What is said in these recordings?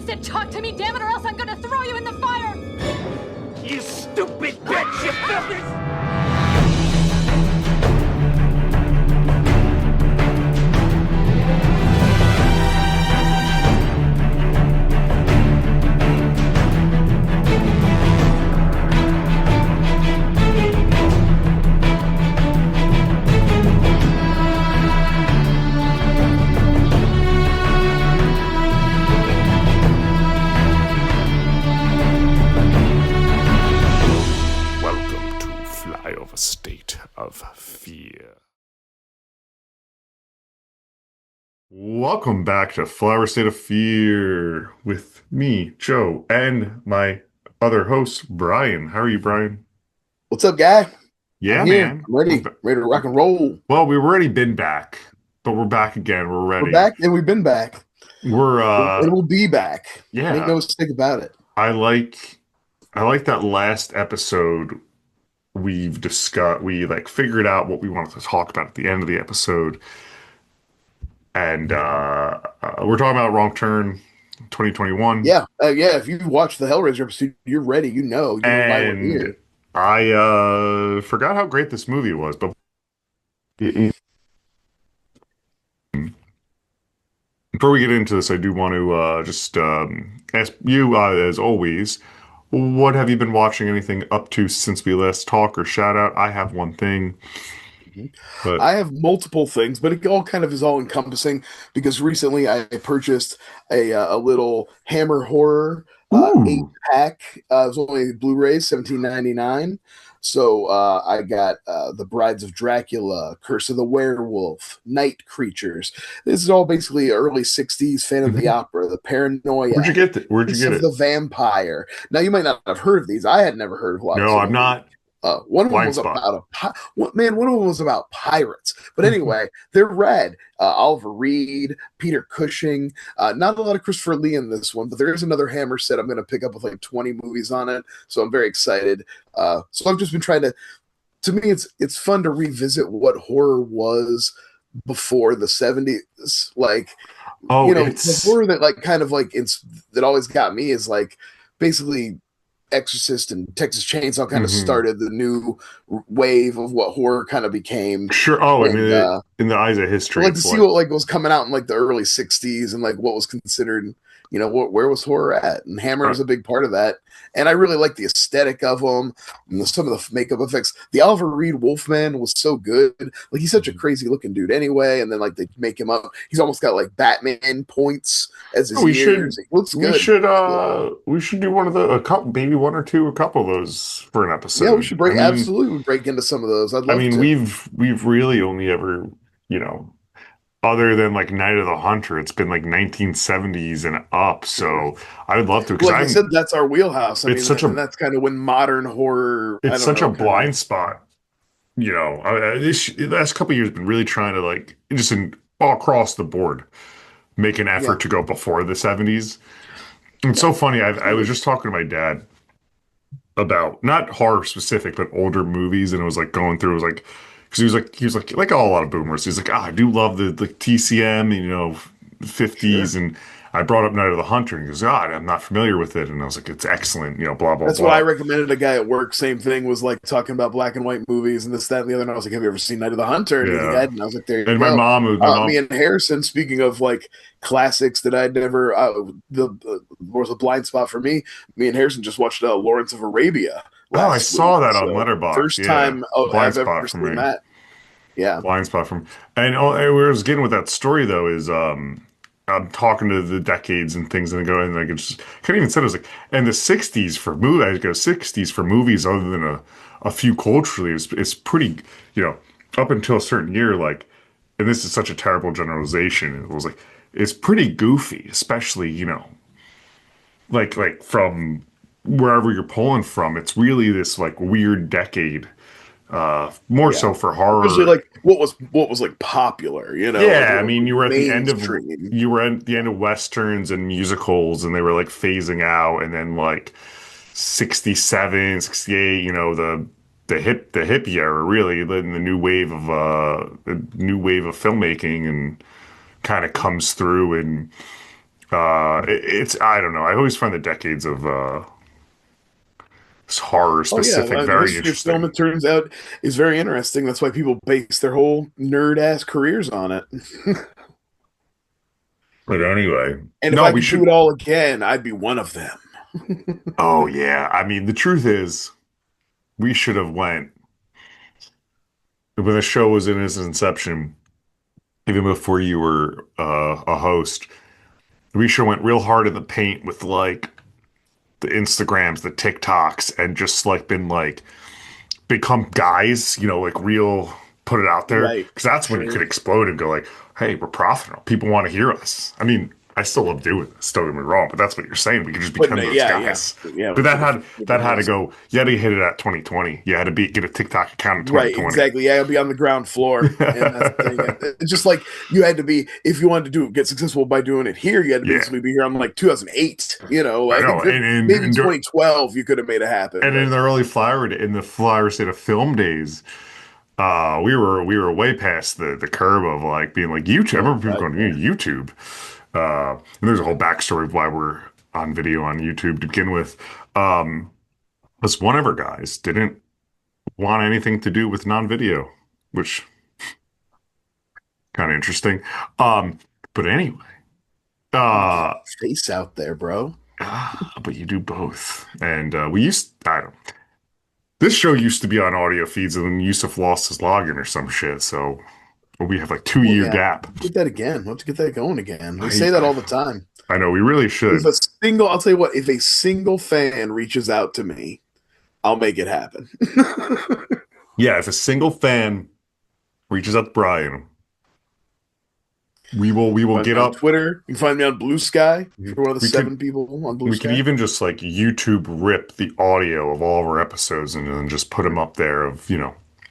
sit, talk to me, damn it, or else I'm gonna throw you in the fire! You stupid bitch! You filthy... Flyover State of Fear. Welcome back to Flyover State of Fear with me, Joe, and my other host, Brian. How are you, Brian? What's up, guy? Yeah, I'm here. man. I'm ready to rock and roll. Well, we've already been back, but we're back again. We're ready. We're back, and we've been back. And we'll be back. Yeah. Make no mistake about it. I like that last episode. We figured out what we wanted to talk about at the end of the episode. And we're talking about Wrong Turn 2021. Yeah. If you watch the Hellraiser episode, you're ready. You know why we're here. I forgot how great this movie was, but before we get into this, I do want to just ask you, as always, what have you been watching? Anything up to since we last talked or shout out? I have one thing. But I have multiple things, but it all kind of is all encompassing because recently I purchased a little Hammer Horror 8-pack. It was only Blu-rays, $17.99. So I got The Brides of Dracula, Curse of the Werewolf, Night Creatures. This is all basically early 60s Phantom of the Opera, The Paranoia. Where'd you get it? The Vampire. Now, you might not have heard of these. I had never heard of a lot of No, these. I'm not. One of them was about pirates. But anyway, they're rad. Oliver Reed, Peter Cushing. Not a lot of Christopher Lee in this one, but there is another Hammer set I'm going to pick up with like 20 movies on it. So I'm very excited. So I've just been trying to me, it's fun to revisit what horror was before the 70s. Like, the horror that that always got me is like basically Exorcist and Texas Chainsaw kind of started the new wave of what horror kind of became. Sure. Oh, and in the eyes of history, I'd like to see what was coming out in like the early 60s and like what was considered, where was horror at? And Hammer is a big part of that. And I really like the aesthetic of them and some of the makeup effects. The Oliver Reed Wolfman was so good. Like, he's such a crazy looking dude anyway. And then like they make him up. He's almost got like Batman points as his ears. He looks good. We should do one of maybe one or two, a couple of those for an episode. Yeah, we should absolutely break into some of those. We've really only ever, other than like Night of the Hunter, it's been like 1970s and up. So I would love to. Like I said, that's our wheelhouse. That's kind of when modern horror. It's such a blind spot. The last couple of years been really trying to all across the board make an effort to go before the 70s. It's so funny. I was just talking to my dad about not horror specific, but older movies, and it was like going through. It was like. Because he was like a lot of boomers. He's like, I do love the TCM, 50s, Sure. And I brought up Night of the Hunter, and he goes, I'm not familiar with it, and I was like, it's excellent, blah blah. That's blah. what I recommended. A guy at work, same thing, was like talking about black and white movies and this, that, and the other. And I was like, have you ever seen Night of the Hunter? And Yeah. And I was like, there you and go. My mom, me and Harrison. Speaking of like classics that I'd never, was a blind spot for me. Me and Harrison just watched Lawrence of Arabia. I saw that on Letterboxd. First time I've ever seen that. Yeah, blind spot from. And where I was getting with that story though is I'm talking to the decades and things, and going like it's couldn't even say it was like and the 60s for movies. I go 60s for movies other than a few culturally is pretty up until a certain year like, and this is such a terrible generalization. It was like it's pretty goofy, especially like from wherever you're pulling from. It's really this like weird decade. More so for horror. Especially like what was like popular, Yeah, like, you were at the end of westerns and musicals, and they were like phasing out, and then like 67, 68, the hippie era, really, then the new wave of filmmaking and kind of comes through, and It's I don't know. I always find the decades of horror Oh yeah, specific the very history of film, interesting. it turns out, is very interesting. That's why people base their whole nerd ass careers on it. But anyway, And if no, I we could do should. it all again, I'd be one of them. Oh yeah, I mean the truth is we should have went when the show was in its inception, even before you were a host. We should have went real hard in the paint with like the Instagrams, the TikToks, and just like been like become guys, like real put it out there Right. because that's when you Sure. could explode and go like, hey, we're profitable. People want to hear us. I mean, I still love doing this. Don't get me wrong, but that's what you're saying. We could just But become no, those yeah, yeah, guys. yeah. But We should have that been had to those. go. You had to hit it at 2020. You had to get a TikTok account in Right, 2020. exactly. Yeah, I'll be on the ground floor, and that's the thing. It's just like you had to be if you wanted to get successful by doing it here. You had to Yeah, basically be here on like 2008. I Like know. maybe 2012, you could have made it happen. And But in the early in the Flyover State of Film days, we were way past the curve of like being like YouTube. I oh remember people god, going yeah. YouTube, and there's a whole backstory of why we're on video on YouTube to begin with. Because one of our guys didn't want anything to do with non-video, which kind of interesting. Um, but anyway, Get uh, your face out there, bro. but you do both, and I don't. This show used to be on audio feeds, and then Yusuf lost his login or some shit. So we have like two Well, year yeah, gap. get that again. We'll have to get that going again. We I, say that I all the time. I know we really If should. a I'll tell you what, if a single fan reaches out to me, I'll make it happen. Yeah, if a single fan reaches out to Brian, we will Find get me on up. Twitter. You can find me on Blue Sky. If you're one of the We could seven people on Blue we could Sky. even just like YouTube rip the audio of all of our episodes and then just put them up there of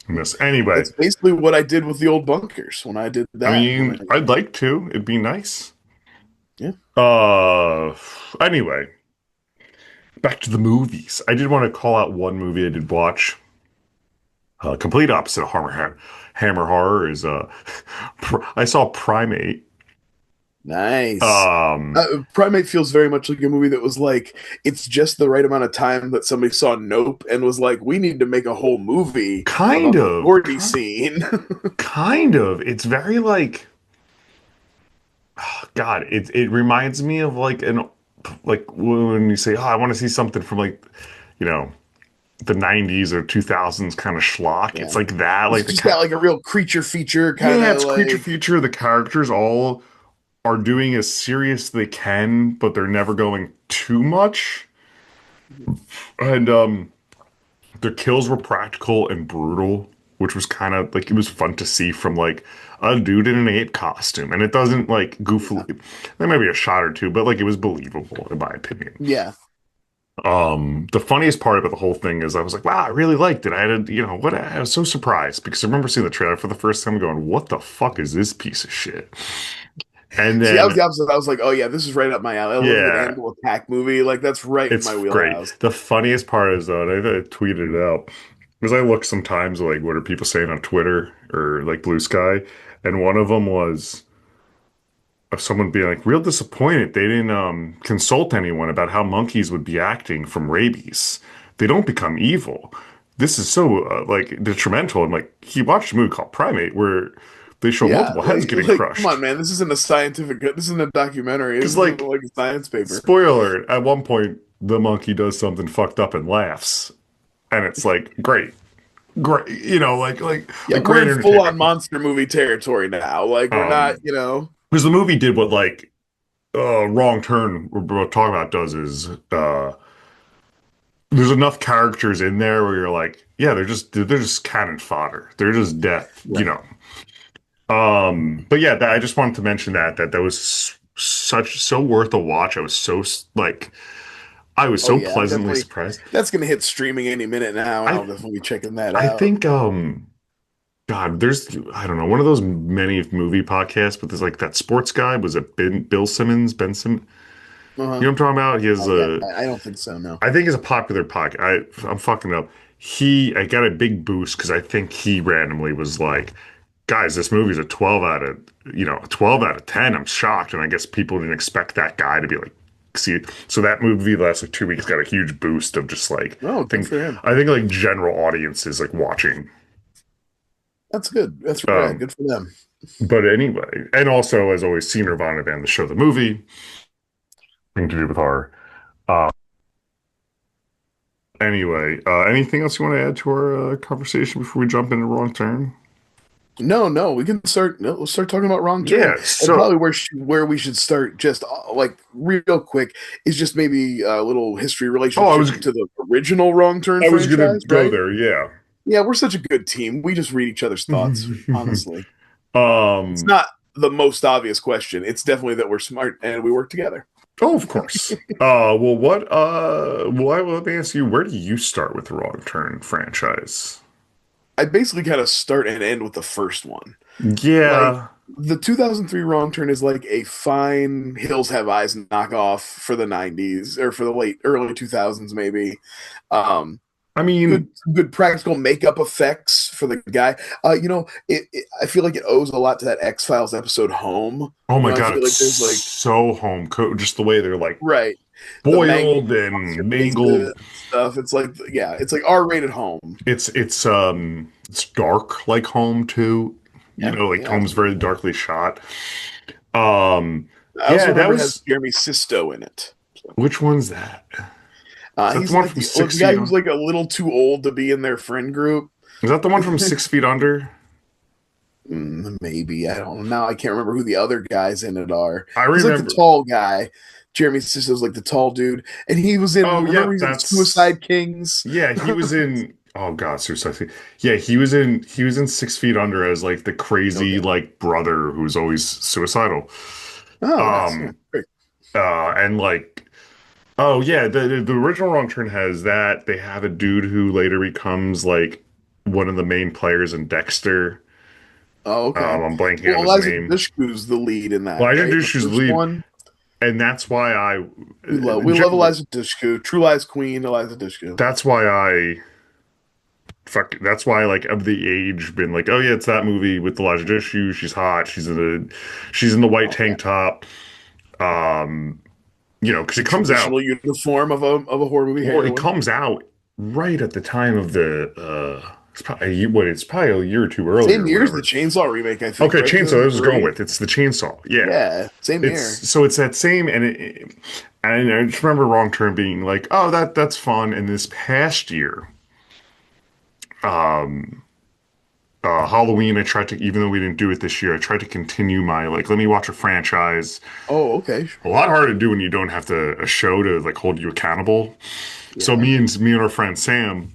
this. Anyway, That's basically what I did with the old bunkers when I did I that. mean, I'd like to. It'd be nice. Yeah. Uh, anyway, back to the movies. I did want to call out one movie I did watch. Complete opposite of Hammer Horror is I saw Primate. Nice. Um, Primate feels very much like a movie that was like, it's just the right amount of time that somebody saw Nope and was like, we need to make a whole movie kind about the of, Gordy scene. kind of. It's very like, God. It reminds me of like when you say, oh, I want to see something from like, you know, the 90s or 2000s kind of schlock. Yeah. It's like that, It's like just got like a real creature feature kind yeah, of it's creature like, feature. The characters all are doing as serious as they can, but they're never going too much. And their kills were practical and brutal, which was kind of like it was fun to see from like a dude in an ape costume. And it doesn't like yeah. goofily. There may be a shot or two, but like it was believable in my opinion. Yeah. The funniest part about the whole thing is I was like, wow, I really liked it. I had, what I was so surprised because I remember seeing the trailer for the first time going, what the fuck is this piece of shit? And See, I was then, the opposite. I was like, oh yeah, this is right up my alley. I love a good yeah, animal attack movie. Like that's right in my it's great. wheelhouse. The funniest part is though, and I tweeted it out, because I look sometimes like what are people saying on Twitter or like Blue Sky, and one of them was of someone being like real disappointed they didn't consult anyone about how monkeys would be acting from rabies. They don't become evil. This is so like detrimental. And like he watched a movie called Primate where they show Yeah, multiple heads getting come on, crushed. man. This isn't a scientific. This isn't a documentary. This Because isn't like like a science paper. spoiler alert, at one point the monkey does something fucked up and laughs, and it's like great, Yeah, we're great in full on entertainment. monster movie territory now. Like we're not, Um, because the movie did what like wrong turn we're both talking about does is there's enough characters in there where you're like, yeah, they're just cannon fodder. They're just death. right. But yeah, I just wanted to mention that was so worth a watch. I was Oh so yeah, I'm pleasantly definitely. surprised. That's gonna hit streaming any minute now, and I I'll definitely be checking that I out. think God, there's I don't know one of those many movie podcasts, but there's like that sports guy was it Bill Simmons, Ben Simmons. Uh-huh. You know what I'm talking about? He has Yeah, a I don't think so. No. I think it's a popular podcast. I'm fucking up. I got a big boost because I think he randomly was like, guys, this movie's a 12 out of, a 12 out of 10. I'm shocked. And I guess people didn't expect that guy to be like, see it. So that movie the last like 2 weeks got a huge boost of just like, Oh, good for him. I think like general audiences like watching. That's good. That's rad. Um, Good for them. but anyway, and also as always, seen Nirvana band, the show, the movie, thing to do with horror. Uh, anyway, anything else you want to add to our conversation before we jump into Wrong Turn? No, we can start. No, let's start talking about Wrong Turn, Yeah, and so probably where we should start, just like real quick, is just maybe a little history oh, relationship to the original Wrong Turn I was gonna franchise, go right? there, yeah. Yeah, we're such a good team. We just read each other's thoughts, honestly. It's um, not the most obvious question. It's definitely that we're smart and we work together. oh, of course. Well, I will ask you, where do you start with the Wrong Turn franchise? I basically kind of start and end with the first one. Like Yeah, the 2003 Wrong Turn is like a fine Hills Have Eyes knockoff for the 90s or for the late early 2000s maybe. Um I good mean, good practical makeup effects for the guy. I feel like it owes a lot to that X-Files episode Home. oh You my know, I God, feel it's like there's like so home cooked, just the way they're like right the boiled mangled and monster faces mangled. and stuff. It's like yeah, it's like R-rated Home. It's dark like home too. Yeah, Like yeah, home's very absolutely. darkly shot. Um, I also yeah, that remember it has was Jeremy Sisto in it. So, which one's that? Is that the he's one like from the Six guy Feet who's On? like a little too old to be in their friend group. Is that the one from 6 Feet Under? Maybe I don't know. Now I can't remember who the other guys in it are. I He's like the remember. tall guy. Jeremy Sisto's like the tall dude, and he was in. Oh yeah, Remember, he's in that's Suicide Kings. yeah. He was in. Oh God, Suicide. Yeah, he was in 6 Feet Under as like the crazy Okay. like brother who's always suicidal. Oh, nice. Yeah, Um, great. and like oh yeah, the original Wrong Turn has that. They have a dude who later becomes like one of the main players in Dexter. Oh, okay. I'm blanking Well, on his Eliza name. Dushku's the lead in Well, that, I right? didn't The choose the first lead, one. and that's why I We love Eliza Dushku, True Lies Queen, Eliza Dushku. that's why I that's why like of the age been like, oh yeah, it's that movie with Elijah Dushku. She's hot. She's in the white Oh yeah, tank top. Um, because the it comes out traditional uniform of a horror movie well, it heroine. comes out right at the time of the it's probably a year or two earlier Same or year as the whatever. Chainsaw remake, I think, Okay, right? Chainsaw. I was going 2003. with it's the Chainsaw. Yeah, Yeah, same it's year. so it's that same and I just remember Wrong Turn being like, oh that's fun. And this past year, um, Halloween, I tried to, even though we didn't do it this year, I tried to continue my like, let me watch a franchise. Oh, okay. A lot harder to do when you don't have a show to like hold you accountable. So Yeah. me and our friend Sam,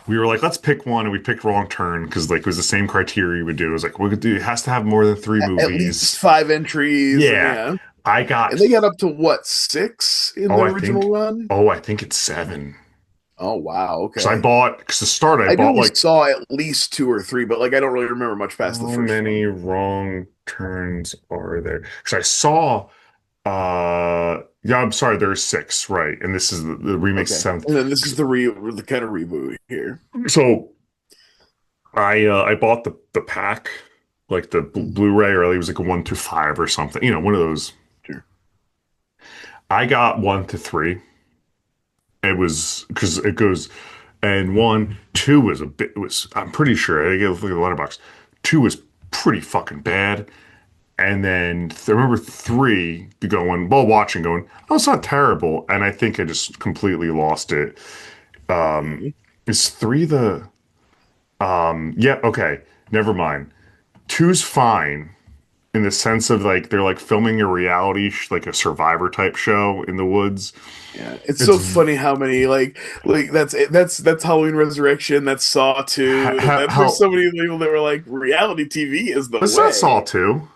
we were like, let's pick one, and we picked Wrong Turn because like it was the same criteria we would do. It was like we could do it has to have more than three At least movies. five entries. Yeah, Yeah. I And got. they got up to what, six in Oh, the I original think. run? Oh, I think it's 7. Oh, wow. Because I Okay. bought because to start I I knew bought we like saw at least two or three, but like I don't really remember much past the how first many one. Wrong Turns are there? Because I saw yeah, I'm sorry, there's 6, right? And this is the remake Okay. 7th. And then this is the kind of reboot here. So I bought the pack, like the Mhm. Blu-ray, or it was like a 1 to 5 or something, one of those. Sure. I got 1 to 3. It was because it goes, and 1, 2 was a bit. It was I'm pretty sure I gave look at the letterbox. 2 was pretty fucking bad, and then I remember 3 going while watching, going, oh, it's not terrible, and I think I just completely lost it. Okay. Is 3 the? Yeah, okay, never mind. Two's fine in the sense of like they're like filming a reality like a Survivor type show in the woods. Yeah, it's It's so funny how many like that's Halloween Resurrection, that's Saw 2, and then there's how so many people that were like reality TV is the was that Saw way. 2?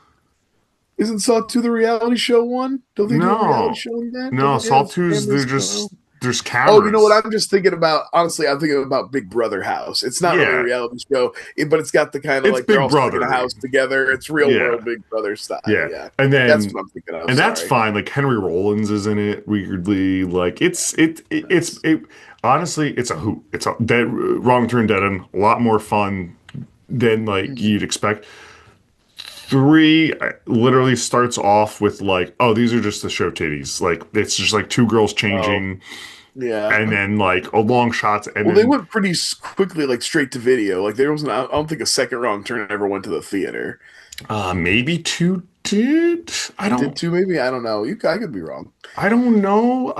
Isn't Saw 2 the reality show one? Don't they do a reality No, show in that? Don't no. they Saw have 2's cameras they're going just on? there's Oh, you know cameras. what? I'm just thinking about, honestly, I'm thinking about Big Brother House. It's not really a Yeah, reality show, but it's got the kind of it's like they're Big all stuck in a Brother. house together. It's real Yeah, world Big Brother style. yeah. Yeah. And That's then what I'm thinking of. and that's Sorry. fine. Like Henry Rollins is in it weirdly. Like it's honestly it's a hoot. It's a dead Wrong Turn Dead End. A lot more fun than like you'd expect. Three literally starts off with like, oh, these are just the show titties. Like it's just like two girls Oh, changing, yeah. and then like a long shots, and Well, they then went pretty quickly, like straight to video. Like there wasn't. I don't think a second wrong turn ever went to the theater. maybe two did. I It did don't. too, maybe. I don't know. I could be wrong. I don't know.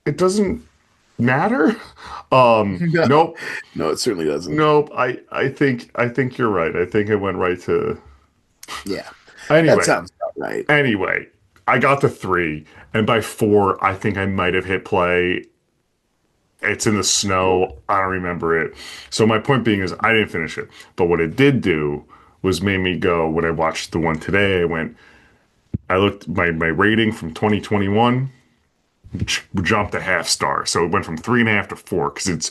It doesn't matter. No, Nope, no, it certainly doesn't. nope. I think you're right. I think it went right to. Yeah, that Anyway, sounds about right. anyway, I got to three, and by four, I think I might have hit play. It's in the snow. I don't remember it. So my point being is I didn't finish it. But what it did do was made me go, when I watched the one today, I looked my rating from 2021 jumped a half star. So it went from 3.5 to 4 because it's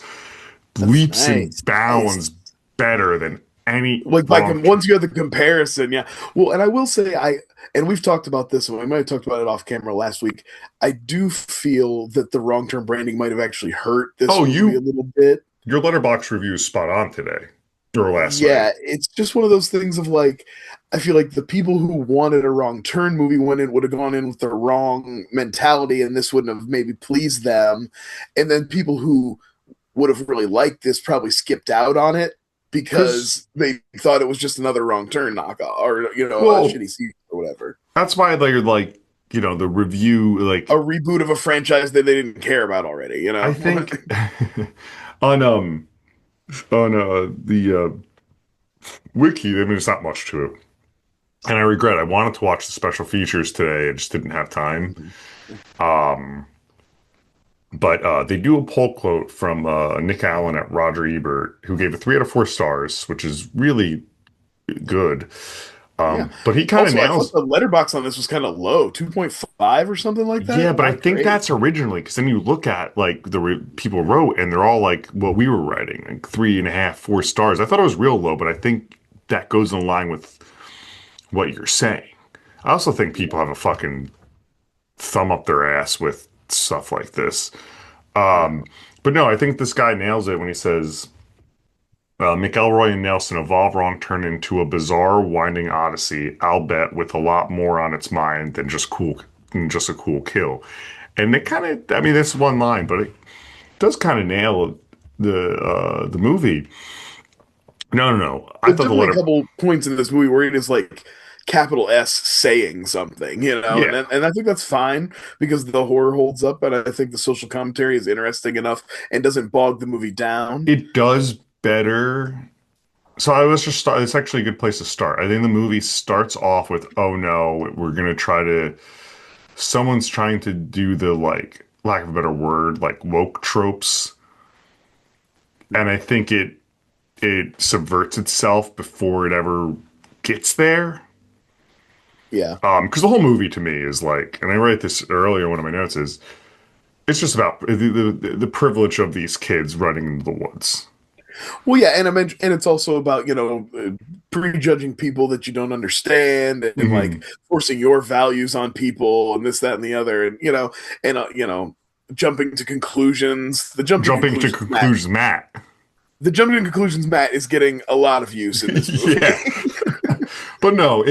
That's leaps and nice. bounds Nice. better than any Like wrong. once you have the comparison, yeah. Well, and I will say and we've talked about this, and we might have talked about it off camera last week. I do feel that the wrong term branding might have actually hurt this Oh, movie a little bit. your letterbox review is spot on today or last night. Yeah, it's just one of those things of like, I feel like the people who wanted a wrong turn movie went in would have gone in with the wrong mentality, and this wouldn't have maybe pleased them. And then people who would have really liked this probably skipped out on it Because because they thought it was just another wrong turn knockoff or a well, shitty sequel or whatever. that's why like the review A like reboot of a franchise that they didn't care about already, you I know? think on the wiki, I mean, there's not much to it. And I regret I wanted to watch the special features today. I just didn't have time. Um, but they do a poll quote from Nick Allen at Roger Ebert, who gave it 3 out of 4 stars, which is really good. Yeah. But he kind of Also, I thought nails. the letterbox on this was kind of low, 2.5 or something like Yeah, that. but I Not think great. that's originally because then you look at like people wrote, and they're all like what we were writing, like 3.5, 4 stars. I thought it was real low, but I think that goes in line with what you're saying. I also think people have a fucking thumb up their ass with stuff like this. Yeah. But no, I think this guy nails it when he says McElroy and Nelson evolve wrong turn into a bizarre, winding odyssey. I'll bet with a lot more on its mind than just a cool kill. And it kind of, I mean, that's one line, but it does kind of nail the movie. No, no, no. I There's thought the definitely a letter, couple points in this movie where it is like capital S saying something, yeah, and I think that's fine because the horror holds up, and I think the social commentary is interesting enough and doesn't bog the movie down. it does better. So I was just start. It's actually a good place to start. I think the movie starts off with, "Oh no, we're gonna try to." Someone's trying to do the like, lack of a better word, like woke tropes, and I think it subverts itself before it ever gets there. Yeah. Because the whole movie to me is like, and I write this earlier. One of my notes is, it's just about the privilege of these kids running into the woods. Well, yeah, and and it's also about prejudging people that you don't understand, and like Hmm. forcing your values on people, and this, that, and the other, and and jumping to conclusions. Jumping to conclusions, Matt. The jumping to conclusions, Matt, is getting a lot of use in this movie. Yeah. But no,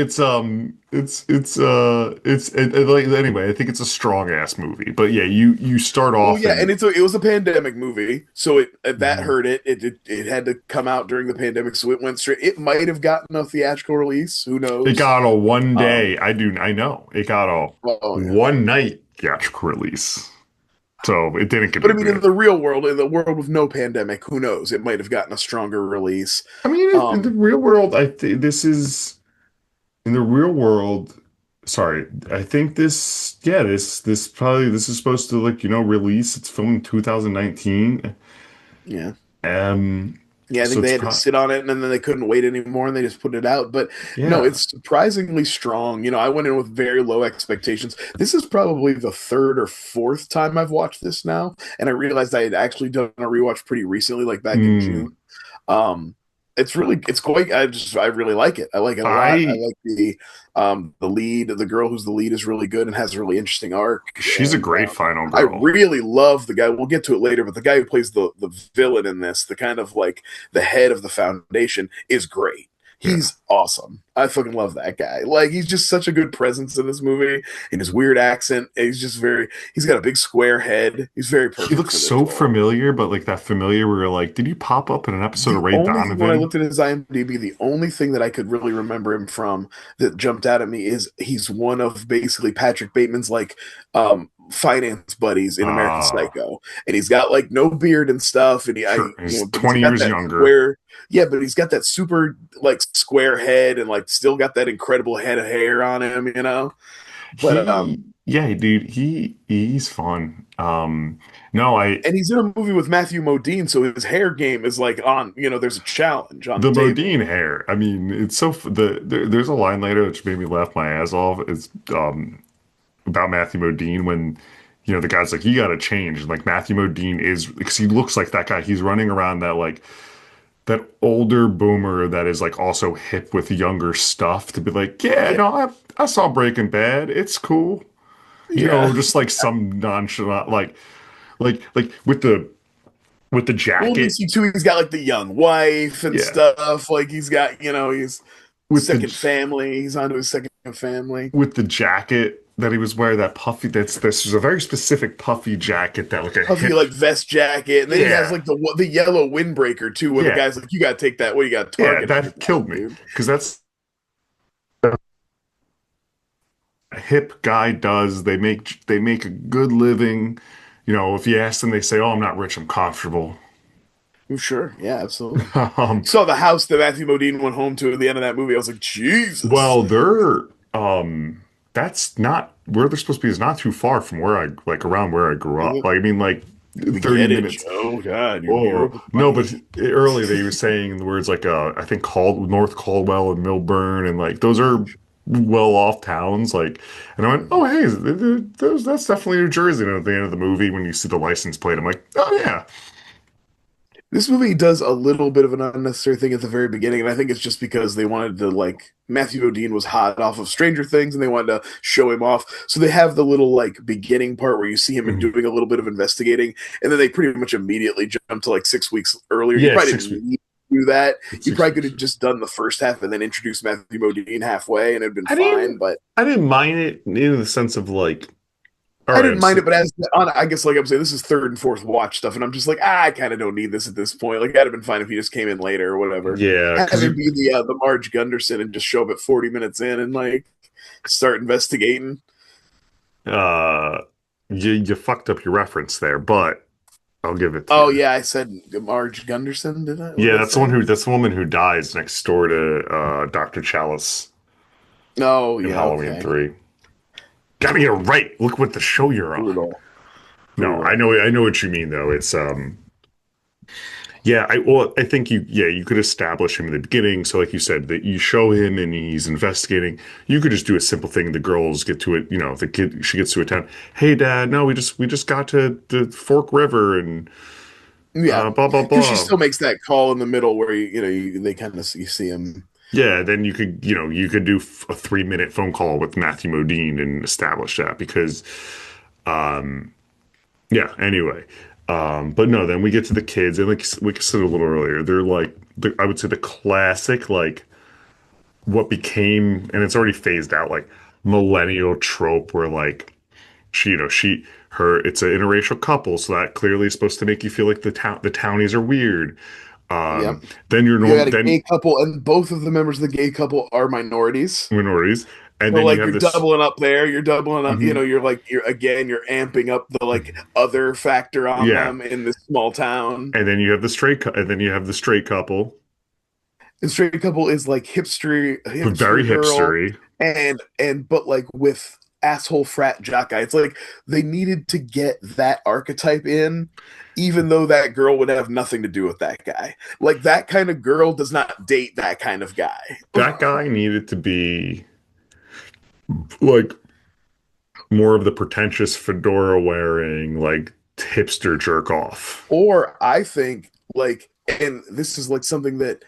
like anyway. I think it's a strong ass movie. But yeah, you start Well, off yeah, and and it was a pandemic movie, so it that Mhm. hurt it. It had to come out during the pandemic, so it went straight. It might have gotten a theatrical release. Who it knows? got a one Um, day. I know it got a well, yeah. one night theatrical release, so it didn't get But I a mean, in good. the real world, in the world with no pandemic, who knows? It might have gotten a stronger release. I mean, in the Um, real world, I think this is in the real world. Sorry, I think this. Yeah, this is supposed to like release. It's filmed in 2019. yeah. Um, Yeah, I so think they it's had to probably sit on it, and then they couldn't wait anymore, and they just put it out. But no, yeah. it's surprisingly strong. I went in with very low expectations. This is probably the third or fourth time I've watched this now, and I realized I had actually done a rewatch pretty recently, like back in Mm. June. Um, it's quite I really like it. I like it a lot. I I like the lead, the girl who's the lead is really good and has a really interesting arc. She's a And great final I girl. really love the guy. We'll get to it later, but the guy who plays the villain in this, the kind of like the head of the foundation, is great. Yeah. He's awesome. I fucking love that guy. Like he's just such a good presence in this movie. In his weird accent, he's just very. He's got a big square head. He's very He perfect looks for this so role. familiar, but like that familiar where you're like, did you pop up in an episode The of Ray only thing when I Donovan? looked at his IMDb, the only thing that I could really remember him from that jumped out at me is he's one of basically Patrick Bateman's like finance buddies in American Uh Psycho, and he's got like no beard and stuff, and sure. He's but he's 20 got years that younger. square, yeah, but he's got that super like square head and like still got that incredible head of hair on him, you know. But Yeah, dude, he's fun. No, I and he's in a movie with Matthew Modine, so his hair game is like on. You know, there's a challenge on the the table. Modine hair. I mean, it's so there's a line later which made me laugh my ass off. It's about Matthew Modine when the guy's like, you got to change. And like Matthew Modine is because he looks like that guy. He's running around that like that older boomer that is like also hip with younger stuff to be like, yeah, Yeah, no, I saw Breaking Bad. It's cool. yeah. Just like some nonchalant like with the Well, at jacket. least too, he's got like the young wife and Yeah. stuff. Like he's got, he's With the second family. He's onto his second family. with the jacket that he was wearing, that puffy, this is a very specific puffy jacket that like a Puffy hip. like vest jacket, and then he has Yeah. like the yellow windbreaker too, where the Yeah. guy's like, "You got to take that. What you got? Yeah, Target that now, killed me dude." because that's a hip guy does. They make a good living. If you ask them, they say, "Oh, I'm not rich. I'm comfortable." Oh, sure, yeah, absolutely. Um, You saw the house that Matthew Modine went home to at the end of that movie. I was like, Jesus. well, they're that's not where they're supposed to be. Is not too far from where I like around where I grew up. Like I mean, like We 30 get it, minutes. Joe. God, you grew Oh up with no, but money. earlier they were saying the words like I think called North Caldwell and Milburn, and like those are well off towns. Like, and I went, oh hey, that's definitely New Jersey. And at the end of the movie, when you see the license plate, I'm like, oh yeah, This movie does a little bit of an unnecessary thing at the very beginning, and I think it's just because they wanted to like Matthew Modine was hot off of Stranger Things, and they wanted to show him off. So they have the little like beginning part where you see him Mhm. doing a little bit of investigating, and then they pretty much immediately jump to like 6 weeks earlier. You Yeah, probably 6 weeks. didn't need to do that. It's You 6 probably could weeks. have just done the first half and then introduced Matthew Modine halfway, and it'd been I fine. didn't, But I didn't mind it in the sense of like, all I right, didn't mind it, but as on, I guess like I'm saying, this is third and fourth watch stuff, and I'm just like, I kind of don't need this at this point. Like, that'd have been fine if he just came in later or whatever. yeah, Have because him be the Marge Gunderson and just show up at 40 minutes in and like start investigating. uh, you fucked up your reference there, but I'll give it to Oh you. yeah, I said Marge Gunderson. Did I? What Yeah, did I that's the one say? who that's the woman who dies next door to Dr. Chalice Oh in yeah, Halloween okay. 3. Gotta get it right. Look what the show you're on. Brutal, No, brutal. I know what you mean though. It's yeah, I think you could establish him in the beginning. So like you said, that you show him and he's investigating. You could just do a simple thing. The girls get to it, the kid she gets to a town. Hey dad, no, we just got to the Fork River and Yeah, blah blah because she blah. still makes that call in the middle where they kind of you see him. Yeah, then you could do a 3-minute phone call with Matthew Modine and establish that because yeah, anyway. But no, then we get to the kids, and like I said a little earlier, they're like I would say the classic like what became, and it's already phased out, like millennial trope where like she her it's an interracial couple, so that clearly is supposed to make you feel like the townies are weird. Yep. Then you're You normal, got a then gay couple, and both of the members of the gay couple are minorities. minorities, and So then you like have you're this. doubling up there, you're doubling up, Mhm. you're amping up the like other factor on Yeah, them in this small town. and then you have the and then you have the straight couple, The straight couple is like but very hipster girl hipstery. and but like with asshole frat jock guy. It's like they needed to get that archetype in, even though that girl would have nothing to do with that guy. Like that kind of girl does not date that kind of guy. That guy needed to be like more of the pretentious fedora wearing, like hipster jerk off. Or I think like, and this is like something that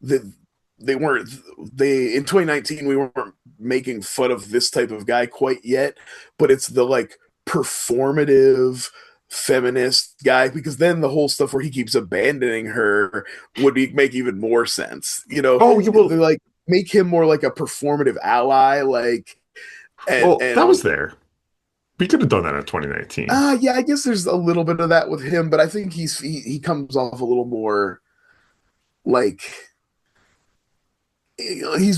that they weren't they in 2019 we weren't making fun of this type of guy quite yet, but it's the like performative feminist guy, because then the whole stuff where he keeps abandoning her would make even more sense. Oh, you They will. like make him more like a performative ally, like Well, that and was there. We could have done that in 2019. yeah, I guess there's a little bit of that with him, but I think he comes off a little more like he's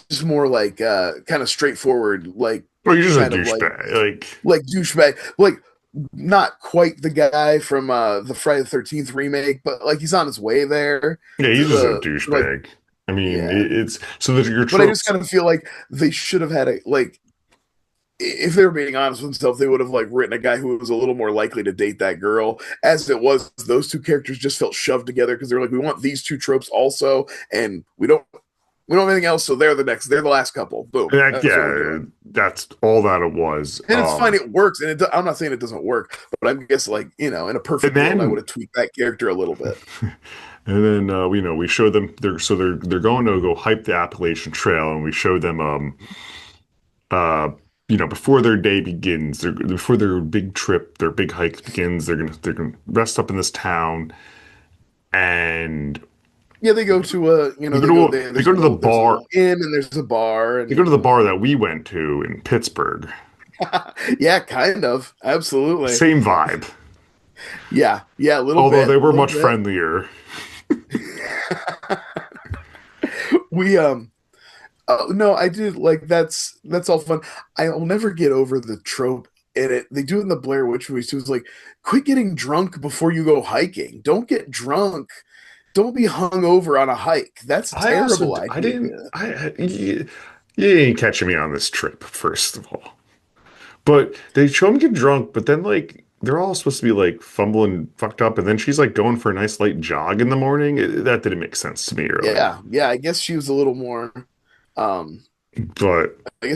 just more like kind of straightforward, like Well, you're just a kind of douchebag. Like, like douchebag, like not quite the guy from the Friday the 13th remake, but like he's on his way there yeah, to he's just a like douchebag. I mean, yeah. it's so that your But I just tropes. kind of feel like they should have had a like if they were being honest with themselves, they would have like written a guy who was a little more likely to date that girl. As it was, those two characters just felt shoved together because they're like, we want these two tropes also, and we don't have anything else, so they're the last couple. Boom. That, That's what we're yeah, doing. that's all that it was. And it's fine, it works, and I'm not saying it doesn't work, but I guess like in a And perfect world, I would then have tweaked that character a little bit. and then we show them they're going to go hike the Appalachian Trail, and we show them uh before their day begins, before their big trip, their big hike begins, they're gonna rest up in this town, and Yeah, they go to a they go they go to there. they go to the There's a bar. little inn, and there's a bar, They go and to the bar that we went to in Pittsburgh. yeah, kind of, absolutely, Same vibe, yeah, a although they a were little much bit. friendlier. We no, I did like that's all fun. I'll never get over the trope. And they do it in the Blair Witch movies too. It's like, quit getting drunk before you go hiking. Don't get drunk. Don't be hung over on a hike. That's a terrible I idea. didn't you ain't catching me on this trip, first of all. But they show him get drunk, but then like they're all supposed to be like fumbling fucked up, and then she's like going for a nice light jog in the morning. That didn't make sense to me early. Yeah. I guess she was a little more. Um, But I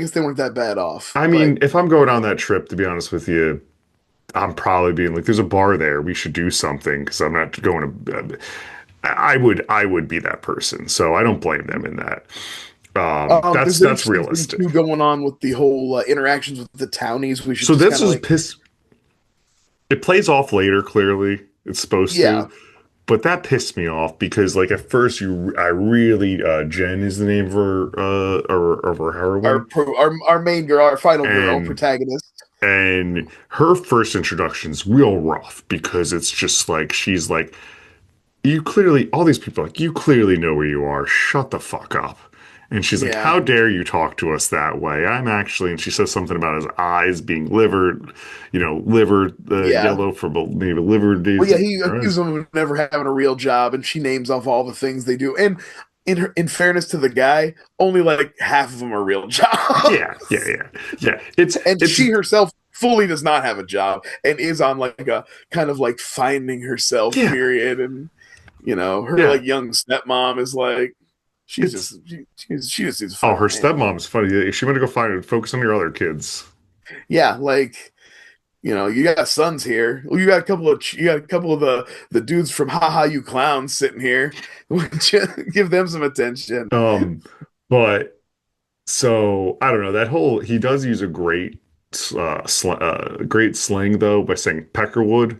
guess they weren't that bad off. I But mean, if I'm going on that trip, to be honest with you, I'm probably being like, "There's a bar there. We should do something." Because I'm not going to. I would be that person, so I don't blame them in that. there's an That's interesting thing realistic. too going on with the whole interactions with the townies. We should So just this kind of is like, piss. It plays off later. Clearly, it's supposed yeah, to, but that pissed me off because, like, at first, I really, Jen is the name of her, of her heroine, our main girl, our final girl and protagonist. her first introduction's real rough because it's just like she's like, you clearly, all these people are like, you clearly know where you are. Shut the fuck up. And she's like, Yeah, how dare you talk to us that way? I'm actually, and she says something about his eyes being liver yeah. yellow for maybe liver Well, days. yeah, he accused them of never having a real job, and she names off all the things they do. And in fairness to the guy, only like half of them are real Yeah, yeah, jobs. yeah, yeah. It's And it's she herself fully does not have a job and is on like a kind of like finding herself yeah, period. And her yeah. like young stepmom is like, It's she just needs to oh, find her a man. stepmom's funny. She went to go focus on your other kids. Yeah, like you got sons here. Well, you got a couple of the dudes from Haha You Clowns sitting here. Why don't you give them some attention? But so I don't know that whole he does use a great slang though by saying Peckerwood.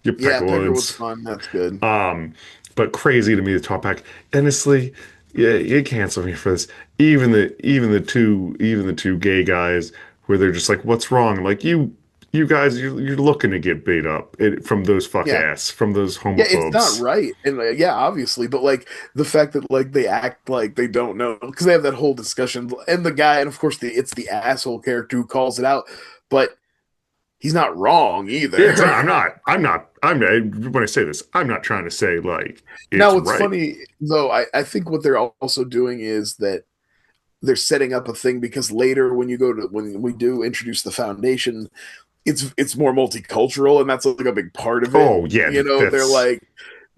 Your Yeah, Peckerwood's Peckerwoods. fun. That's good. Um, but crazy to me to talk back. Honestly, yeah, you cancel me for this. Even the two gay guys where they're just like, "What's wrong?" Like you guys, you're looking to get beat up from those Yeah. from those Yeah, it's not homophobes. right. And yeah, obviously, but like the fact that like they act like they don't know because they have that whole discussion and the guy and of course it's the asshole character who calls it out, but he's not wrong Yeah, either. when I say this, I'm not trying to say like Now, it's what's right. funny though, I think what they're also doing is that they're setting up a thing because later when we do introduce the foundation, it's more multicultural and that's like a big part of it. Oh yeah, They're that's like,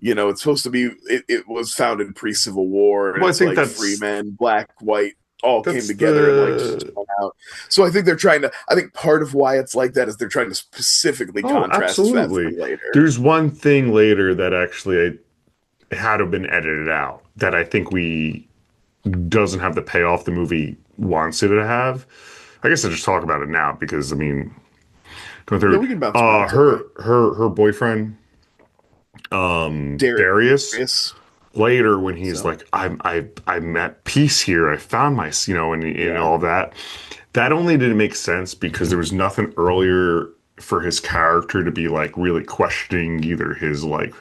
it's supposed to be it was founded pre-Civil War and well, I it's think like free men, black, white, all came that's together and like just the spun out. So I think part of why it's like that is they're trying to specifically oh, contrast that absolutely. from later. There's one thing later that actually had to have been edited out that I think we doesn't have the payoff the movie wants it to have. I guess I'll just talk about it now because I mean, going Yeah, through we can bounce around. It's okay. her boyfriend, Darius, Darius. later when he's So like, I'm at peace here. I found my, and yeah, all that. That only didn't make sense because there was nothing earlier for his character to be like really questioning either his like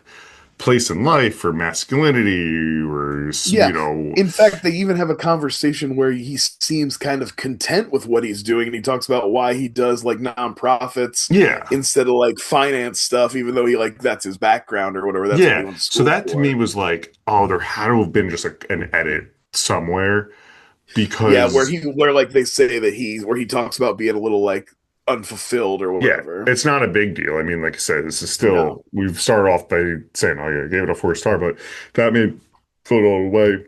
place in life or masculinity or yeah. In fact, they even have a conversation where he seems kind of content with what he's doing, and he talks about why he does like nonprofits yeah. instead of like finance stuff, even though he like that's his background or whatever. That's what he Yeah. went to So school that to me for. was like, oh, there had to have been just like an edit somewhere Yeah, because where like they say that where he talks about being a little like unfulfilled or yeah, whatever. it's not a big deal. I mean, like I said, this is No. still we've started off by saying, oh yeah, I gave it a 4 star, but that made float all the way.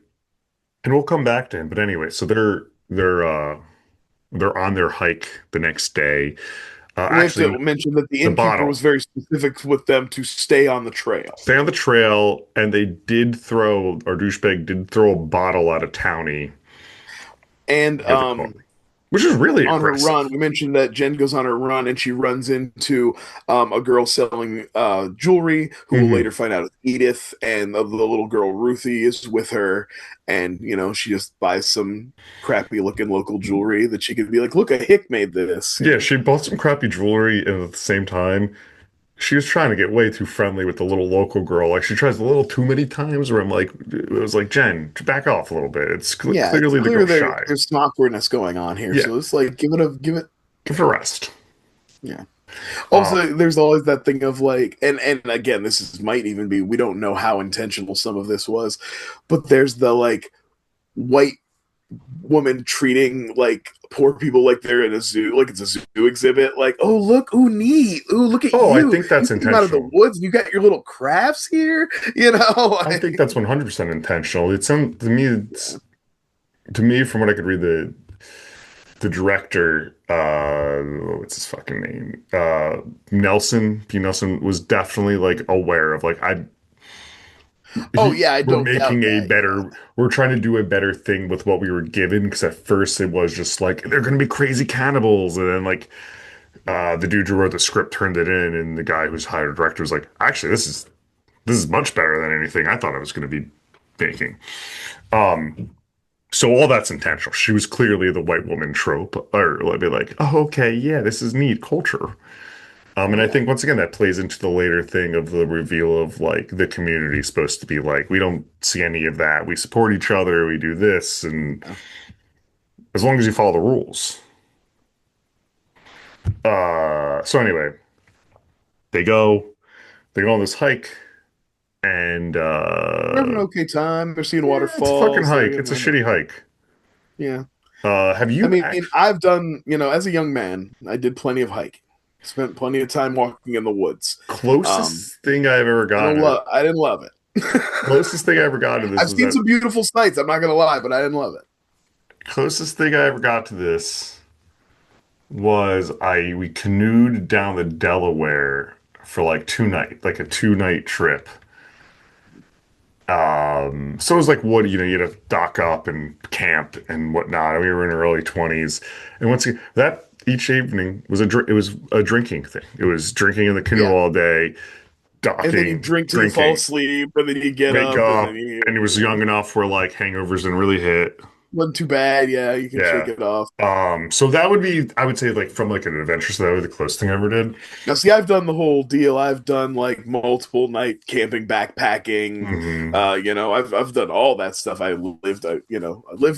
And we'll come back to him. But anyway, so they're on their hike the next day. We have Actually, to mention that the the innkeeper bottle. was very specific with them to stay on the trail. Stay on the trail, and they did throw, our douchebag did throw a bottle out of townie And near the car, which is really on her aggressive. run, we mentioned that Jen goes on her run and she runs into a girl selling jewelry who will Hmm. later find out is Edith, and the little girl Ruthie is with her. And, she just buys some crappy looking local jewelry that she could be like, look, a hick made this. Yeah, she bought some crappy jewelry, and at the same time, she was trying to get way too friendly with the little local girl. Like she tries a little too many times. Where I'm like, it was like Jen, back off a little bit. It's Yeah, it's clearly the clear girl's shy. there's some awkwardness going on here. Yeah, So it's like, give it, give it a rest. yeah. Uh, Also, there's always that thing of like, and again, might even be, we don't know how intentional some of this was, but there's the like white woman treating like poor people like they're in a zoo, like it's a zoo exhibit. Like, oh look, ooh neat, ooh look at oh, I you, think you that's came out of the intentional. woods and you got your little crafts here, you know. I think that's 100% intentional. It's some to me. Yeah. To me, from what I could read, the director, what's his fucking name? Nelson P. Nelson was definitely like aware of like Oh yeah, I we're don't doubt making a that. Yeah. better, we're trying to do a better thing with what we were given because at first it was just like they're gonna be crazy cannibals, and then like the dude who wrote the script turned it in, and the guy who's hired director was like, actually, this is much better than anything I thought I was gonna be making. So all that's intentional. She was clearly the white woman trope, or let me like, oh, okay, yeah, this is neat culture. And I Yeah. think once again that plays into the later thing of the reveal of like the community is supposed to be like, we don't see any of that. We support each other. We do this, and Yeah. as long as you follow the rules. So anyway, they go, they go on this hike, and They're having an okay time. They're seeing yeah, it's a fucking waterfalls. They're hike. getting It's a their shitty haircut. hike. Yeah. Have I you mean, actually? I've done, as a young man, I did plenty of hiking. Spent plenty of time walking in the woods. Um, Closest thing I've ever I don't gotten. love. I didn't love it. Closest thing I ever got to this I've was seen that some beautiful sights. I'm not gonna lie, but I didn't love it. closest thing I ever got to this was I we canoed down the Delaware for like 2 night, like a 2 night trip. So it was like what you had to dock up and camp and whatnot. And we were in our early 20s, and once again, that each evening was it was a drinking thing. It was drinking in the canoe Yeah, all day, and then you docking, drink till you fall drinking, asleep, and then you get wake up, and then up, you and it was young enough where like hangovers didn't really hit. wasn't too bad. Yeah, you can shake Yeah. it off. So that would be, I would say, like from like an adventure, so that would be the closest thing I ever did. Now, see, I've done the whole deal. I've done like multiple night camping, backpacking. Hmm. I've done all that stuff. I lived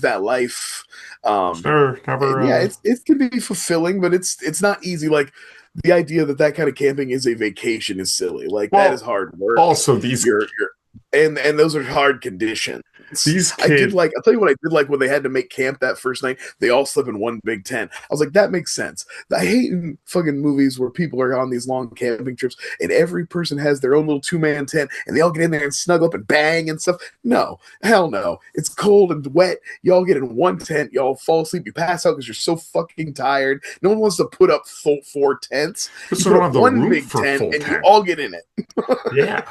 that life. Um, and Never, yeah, it can be fulfilling, but it's not easy. Like the idea that that kind of camping is a vacation is silly. Like that is well, hard work. also these You're and those are hard conditions. these I did kids. like. I'll tell you what I did like when they had to make camp that first night. They all slept in one big tent. I was like, that makes sense. I hate in fucking movies where people are on these long camping trips and every person has their own little 2-man tent and they all get in there and snuggle up and bang and stuff. No, hell no. It's cold and wet. Y'all get in one tent. Y'all fall asleep. You pass out because you're so fucking tired. No one wants to put up four tents. You So put don't up have the one room big for a tent full and you tent. all get in it. Yeah.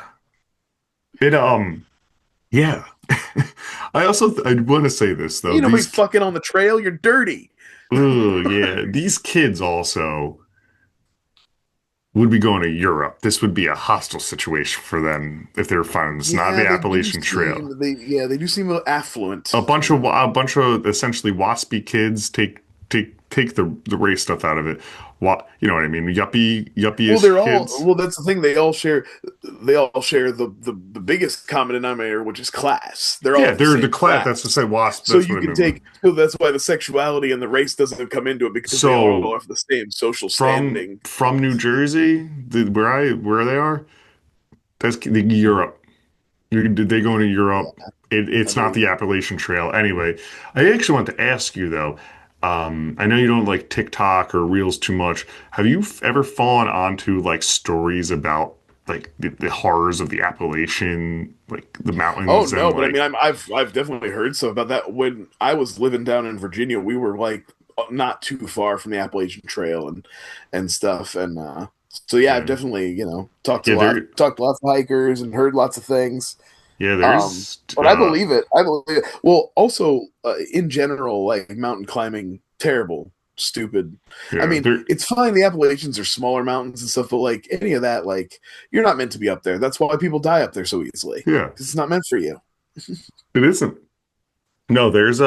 It Yeah. I also I want to say this though. You know, be These fucking on the trail. You're dirty. oh yeah, these kids also would be going to Europe. This would be a hostile situation for them if they were finding it's not Yeah, the they do Appalachian Trail. seem they do seem a little affluent. A bunch of essentially waspy kids take the race stuff out of it. What you know what I mean? Well, Yuppie-ish they're all kids. well. That's the thing. They all share the biggest common denominator, which is class. They're all Yeah, of the they're the same class. That's to class. say wasp. So That's what you I can meant. take. So that's why the sexuality and the race doesn't come into it because they all So have the same social from standing. New Jersey, where they are, that's the Europe. Did they go into Yeah, Europe? I It's not believe the it. Appalachian Trail. Anyway, I actually want to ask you though. I know you don't like TikTok or Reels too much. Have you ever fallen onto like stories about like the horrors of the Appalachian, like the Oh mountains no, and but I like mean, I've definitely heard some about that. When I was living down in Virginia, we were like not too far from the Appalachian Trail and stuff, and so yeah, I've yeah, definitely yeah, there, talked to lots of hikers and heard lots of things. yeah, Um, there's but I believe it. I believe it. Well, also in general, like mountain climbing, terrible, stupid. I yeah, mean, there, it's fine. The Appalachians are smaller mountains and stuff, but like any of that, like you're not meant to be up there. That's why people die up there so easily yeah, because it's not meant for you. it isn't. No, there's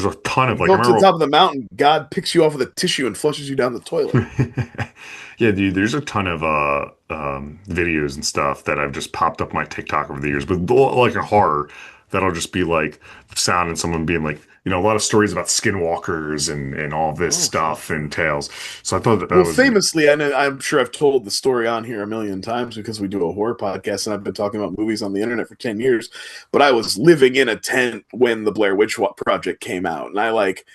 a ton of You like go I up to the remember. top of the mountain, God picks you off with a tissue and flushes you down the toilet. Yeah, dude, there's a ton of videos and stuff that have just popped up my TikTok over the years with like a horror that'll just be like the sound and someone being like, a lot of stories about skinwalkers and all this Oh, sure, stuff and sure. tales. So I thought that Well, was famously, I know, I'm sure I've told the story on here a million times because we do a horror podcast and I've been talking about movies on the internet for 10 years. But I was living in a tent when the Blair Witch Project came out. And I like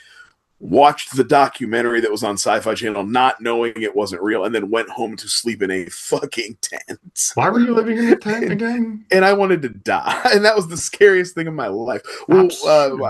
watched the documentary that was on Sci-Fi Channel, not knowing it wasn't real, and then went home to sleep in a fucking tent. why were you living in the tent and, again? and I wanted to die, and that was the scariest thing of my life. Well, Absurd.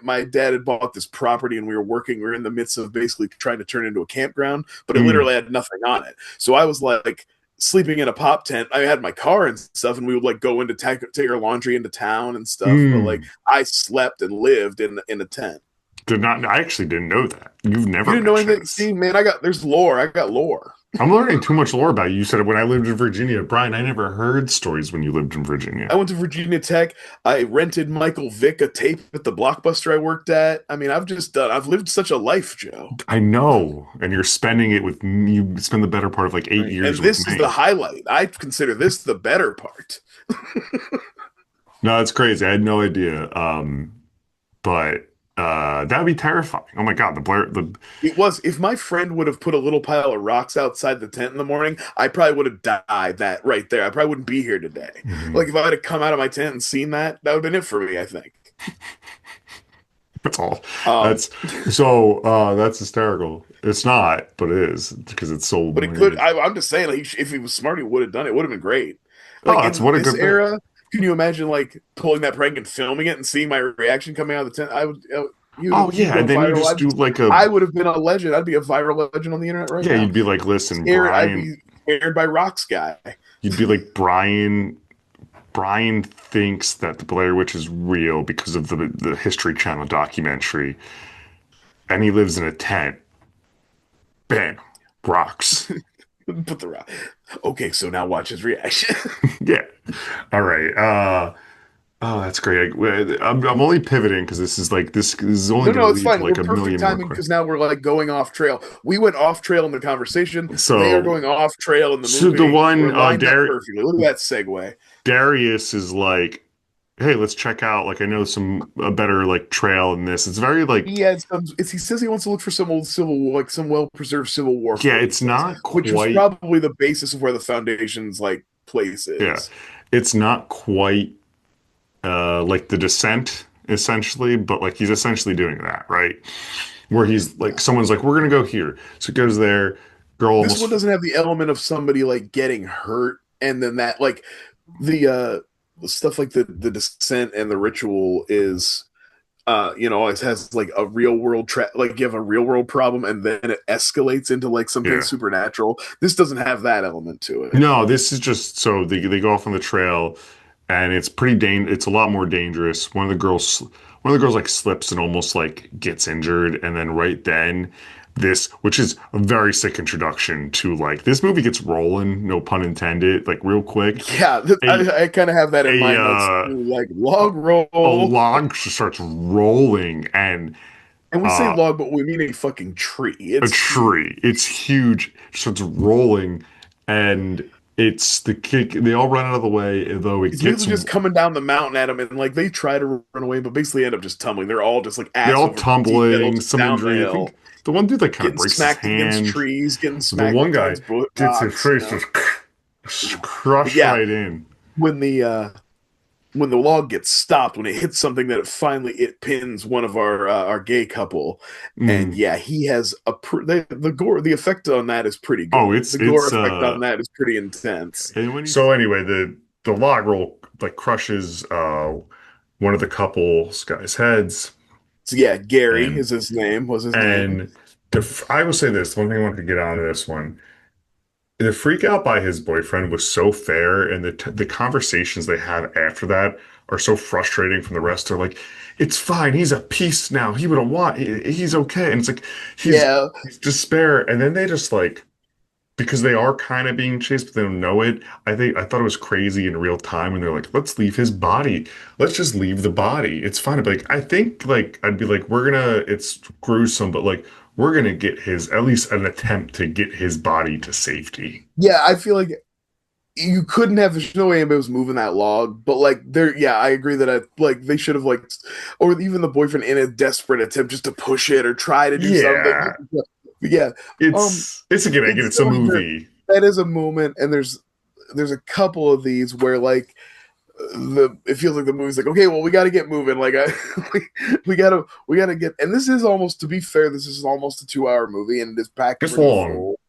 my dad had bought this property, and we were in the midst of basically trying to turn it into a campground, but it Mm, literally had nothing on it. So I was like sleeping in a pop tent. I had my car and stuff, and we would like go into take our laundry into town and stuff. But like mm. I slept and lived in a tent. I actually didn't know that. You've You never didn't know mentioned anything? this. See, man, there's lore. I got lore. I'm learning too much lore about you. You said when I lived in Virginia. Brian, I never heard stories when you lived in Virginia. I went to Virginia Tech. I rented Michael Vick a tape at the Blockbuster I worked at. I mean, I've lived such a life, Joe. I know, and you're spending it with me. You spend the better part of like eight Right. And years with this is the me. highlight. I consider this the better part. No, it's crazy. I had no idea. But that'd be terrifying. Oh my God, the Blair, the It was, if my friend would have put a little pile of rocks outside the tent in the morning, I probably would have died that right there. I probably wouldn't be here today. Mhm. Like if I had come out of my tent and seen that, that would have been it for me, I think. That's all. Um, That's so. That's hysterical. It's not, but it is because it's so but it could, weird. I'm just saying, like, if he was smart, he would have done it. It would have been great. Oh, Like that's in what a this good bit. era, can you imagine like pulling that prank and filming it and seeing my reaction coming out of the tent? Oh You yeah, go and then you viral. just do like a I would have been a legend. I'd be a viral legend on the internet right yeah. now. You'd be like, listen, Scared. I'd Brian. be scared by Rocks guy. You'd be like Brian. Brian thinks that the Blair Witch is real because of the History Channel documentary, and he lives in a tent. Bam, rocks. Put the rock. Okay, so now watch his reaction. Yeah. All right. Oh, that's great. I'm only pivoting because this is only No, going no, to it's lead to fine. We're like a perfect million more timing questions. because now we're like going off trail. We went off trail in the conversation. They are So, going off trail in the so the movie. one We're lined up perfectly. Look at that segue. Darius is like, hey, let's check out. Like, I know some a better like trail in this. It's very like, He had some. He says he wants to look for some old Civil War, like some well preserved Civil War yeah, footage. He it's says, not which was quite. probably the basis of where the Foundation's like place Yeah, is. it's not quite like the Descent essentially, but like he's essentially doing that, right? Where he's like, Yeah. someone's like, we're gonna go here, so it goes there. Girl This one almost doesn't have the element of somebody like getting hurt, and then that like the stuff like the descent and the ritual is it has like a real world like you have a real world problem and then it escalates into like something yeah. supernatural. This doesn't have that element to it. No, this is just so they go off on the trail, and it's it's a lot more dangerous. One of the girls like slips and almost like gets injured, and then right then this, which is a very sick introduction to like this movie gets rolling, no pun intended, like real quick. Yeah, A I kind of have that in a my notes too, like log a roll. log starts rolling, and And we say uh log, but we mean a fucking tree. a It's huge. tree. It's huge. Starts rolling, and it's the kick. They all run out of the way, though it It's basically gets. just coming down the mountain at him, and like they try to run away, but basically end up just tumbling. They're all just like They're ass all over tea kettle, tumbling, just some down the injury. I hill, think the one dude like kind of getting breaks his smacked against hand. trees, getting The smacked one guy against gets his rocks. face just But crushed yeah, right in. when the log gets stopped, when it hits something that it pins one of our gay couple, and Mm. yeah, he has the gore, the effect on that is pretty Oh, good. The gore effect on that is pretty intense. and so anyway, the log roll like crushes one of the couple's guys' heads, So yeah, Gary and is his name. Was his name? and I will say this one thing I wanted to get out of this one. The freak out by his boyfriend was so fair, and the conversations they have after that are so frustrating from the rest. They're like, "It's fine. He's at peace now. He wouldn't want. He's okay." And it's like he's Yeah, he's despair, and then they just like because they are kind of being chased, but they don't know it. I thought it was crazy in real time, and they're like, "Let's leave his body. Let's just leave the body. It's fine." But like, I think like I'd be like, "We're gonna. It's gruesome, but like." We're gonna get his at least an attempt to get his body to safety. yeah. I feel like you couldn't have. There's no way anybody was moving that log, but like there, yeah, I agree that they should have like, or even the boyfriend in a desperate attempt just to push it or try to do something. Yeah, Yeah, it's again, it's it's a silly movie. that is a moment, and there's a couple of these where like the it feels like the movie's like, okay, well, we got to get moving. Like we gotta get, and this is almost, to be fair, this is almost a 2 hour movie, and it is packed It's pretty long. full.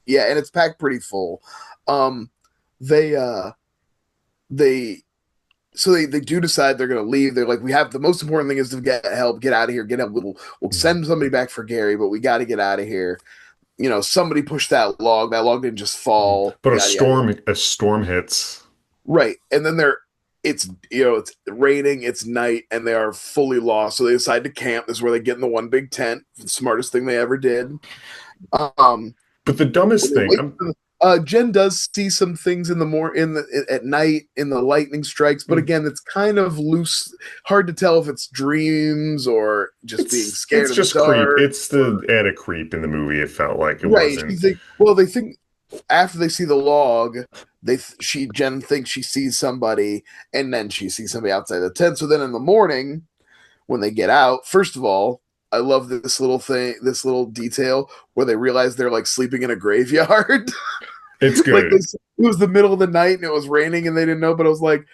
Yeah, and it's packed pretty full. Um, they they so they do decide they're gonna leave. They're like, we have, the most important thing is to get help, get out of here, get help. We'll send somebody back for Gary, but we got to get out of here. Somebody pushed that log. That log didn't just fall. But Yada yada. a storm hits. Right, and then it's raining, it's night, and they are fully lost. So they decide to camp. This is where they get in the one big tent. The smartest thing they ever did. Um, But the dumbest when they thing, wait Jen does see some things at night in the lightning strikes, but again, it's kind of loose, hard to tell if it's dreams or just being scared it's of the just creep. dark. It's the added creep in the movie. It felt like it Right. wasn't. They think after they see the log, Jen thinks she sees somebody, and then she sees somebody outside the tent. So then in the morning, when they get out, first of all, I love this this little detail where they realize they're like sleeping in a graveyard. It's Like good. it was the middle of the night and it was raining and they didn't know, but I was like,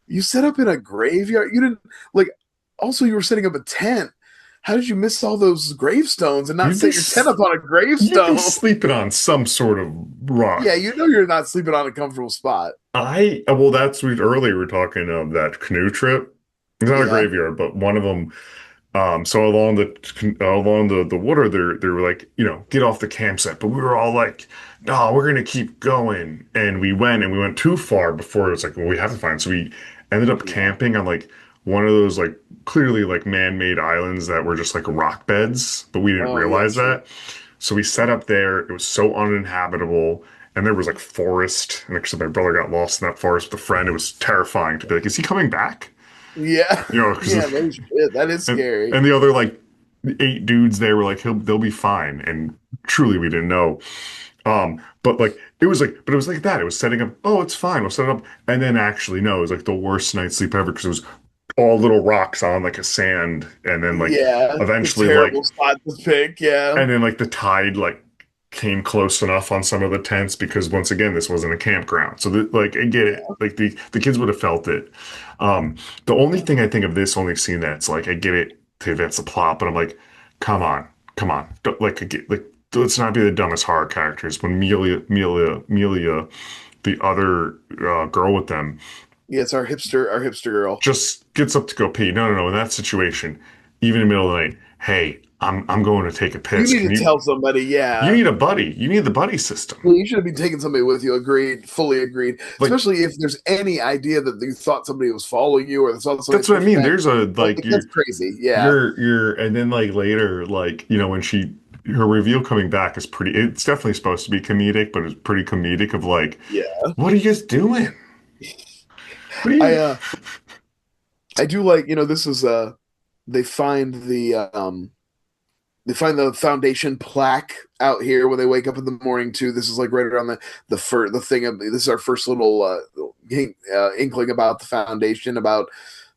you set up in a graveyard? You didn't, like, also you were setting up a tent. How did you miss all those gravestones and not You'd set be your tent up on a You'd gravestone? be sleeping on some sort of rock. Yeah, you're not sleeping on a comfortable spot. Well, that's we earlier we were talking of that canoe trip. It's not a Yeah. graveyard, but one of them. So along the water, they were like, get off the campsite. But we were all like, no, we're gonna keep going. And we went too far before it was like, well, we have to find. So we ended up Yeah. camping on like one of those like clearly like man-made islands that were just like rock beds, but we didn't Oh, yeah, realize sure. that. So we set up there. It was so uninhabitable. And there was like forest, and actually my brother got lost in that forest with a friend. It was terrifying to be like, is he coming back? Yeah. Because Yeah, no shit. That is scary. and the other like 8 dudes there were like they'll be fine, and truly we didn't know. But like it was like that. It was setting up. Oh, it's fine. We'll set it up, and then actually no, it was like the worst night's sleep ever because it was all little rocks on like a sand, and then like Yeah. The eventually like terrible spot to pick. Yeah. and then like the tide like came close enough on some of the tents because once again this wasn't a campground, so like I get it, like the kids would have felt it. um the only thing I think of this only scene that's like I get it to advance the plot, but I'm like, come on, don't, like let's not be the dumbest horror characters when Melia, the other girl with them, Yeah, it's our hipster girl. just gets up to go pee. No, in that situation, even in the middle of the night, hey, I'm going to take a You piss. need Can to you? tell somebody, You yeah. need a buddy. You need the buddy system. Well, you should be taking somebody with you. Agreed. Fully agreed. Like Especially if there's any idea that you thought somebody was following you or they thought somebody that's what I switched mean. back. There's a Like, like that's crazy. Yeah. and then like later, like when her reveal coming back is pretty. It's definitely supposed to be comedic, but it's pretty comedic. Of like, Yeah. what are you guys doing? What are I you? uh I do like, this is they find the foundation plaque out here when they wake up in the morning too. This is like right around the thing of this is our first little inkling about the foundation, about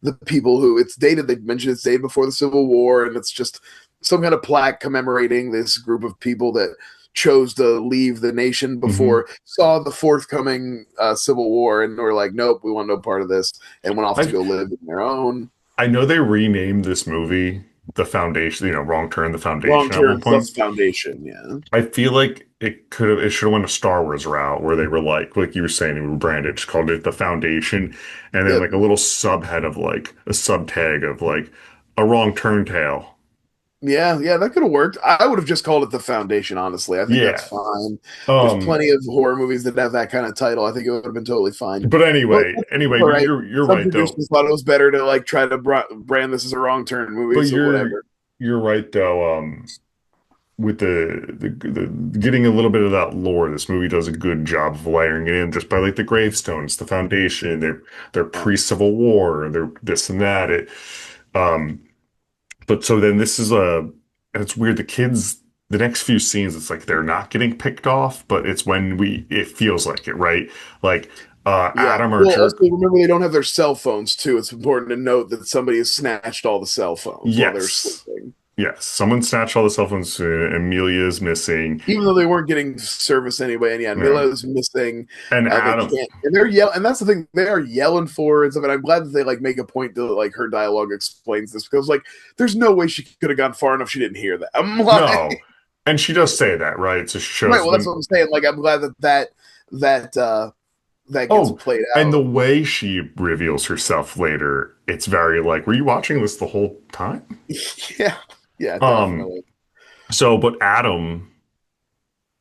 the people who it's dated. They mentioned it's dated before the Civil War, and it's just some kind of plaque commemorating this group of people that chose to leave the nation Mhm. before saw the forthcoming Civil War, and were like, nope, we want no part of this, and went off to I go live in their own. I know they renamed this movie The Foundation. Wrong turn, The Wrong Foundation at one turn point. plus foundation, yeah. I feel like it should have went a Star Wars route where they were like you were saying, they were branded, just called it the Foundation, and then Yep. like a little subhead of like a subtag of like a wrong turn tale. Yeah, yeah, that could have worked. I would have just called it the Foundation, honestly. I think that's Yeah. fine. There's Um. plenty of horror movies that have that kind of title. I think it would have been totally fine. But But anyway, all right. you're Some right though. producers thought it was better to like try to brand this as a wrong turn But movie, so whatever. you're right though. With the getting a little bit of that lore, this movie does a good job of layering it in just by like the gravestones, the foundation. They're Yeah. pre-Civil War. They're this and that. Um. But so then this is and it's weird. The kids, the next few scenes, it's like they're not getting picked off, but it's when it feels like it, right? Like Yeah. Adam or Well, also Jerk. remember they don't have their cell phones too. It's important to note that somebody has snatched all the cell phones while they're Yes. sleeping. Yes. Someone snatched all the cell phones. Amelia is missing. Even though they weren't getting service anyway. And yeah, Yeah. Mila's missing. And They Adam. can't, and they're yelling. And that's the thing, they are yelling for and stuff. And I'm glad that they like make a point to like her dialogue explains this because like there's no way she could have gone far enough. She didn't hear that. I'm like, No. And she does say that, right? So she right. shows Well, that's when. what I'm saying. Like, I'm glad that gets Oh, played and the out. way she reveals herself later, it's very like, were you watching this the whole time? Yeah, yeah, Um, definitely. but Adam,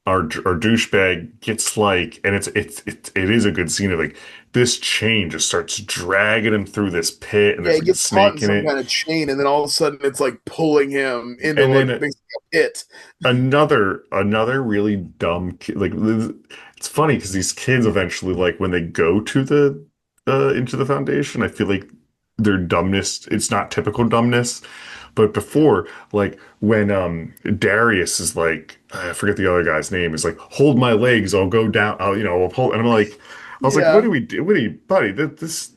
our douchebag, gets like, and it is a good scene of like this chain just starts dragging him through this pit, and Yeah, there's he like a gets caught in snake in some it, kind of chain, and then all of a sudden it's like pulling him into and like then basically a pit. another really dumb kid. Like it's funny because these kids eventually, like when they go to the into the foundation, I feel like their dumbness, it's not typical dumbness. But before, like when Darius is like, I forget the other guy's name, is like, hold my legs, I'll go down, I'll pull, and I'm like, I was like, what Yeah, do we do? What do you, buddy? There's this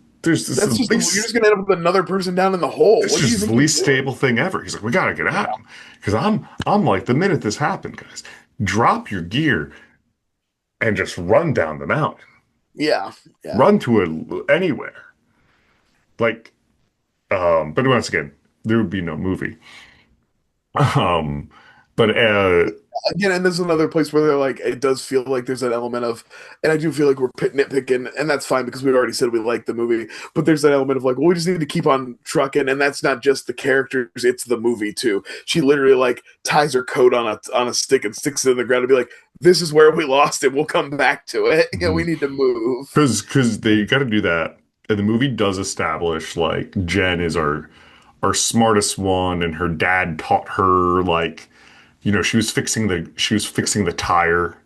that's is just you're just gonna end up with another person down in the hole. it's What do you just the think you're least doing? stable thing ever. He's like, we gotta get at him because I'm like, the minute this happened, guys, drop your gear and just run down the mountain, Yeah, yeah. run to anywhere. Like, but once again, there would be no movie. Um, but Again, and this is another place where they're like, it does feel like there's an element of, and I do feel like we're nitpicking, and that's fine because we already said we like the movie, but there's that element of like, well, we just need to keep on trucking, and that's not just the characters, it's the movie too. She literally like ties her coat on a stick and sticks it in the ground and be like, this is where we lost it. We'll come back to it. Yeah, we need to move. because they got to do that, and the movie does establish like Jen is our smartest one, and her dad taught her like, she was fixing the tire.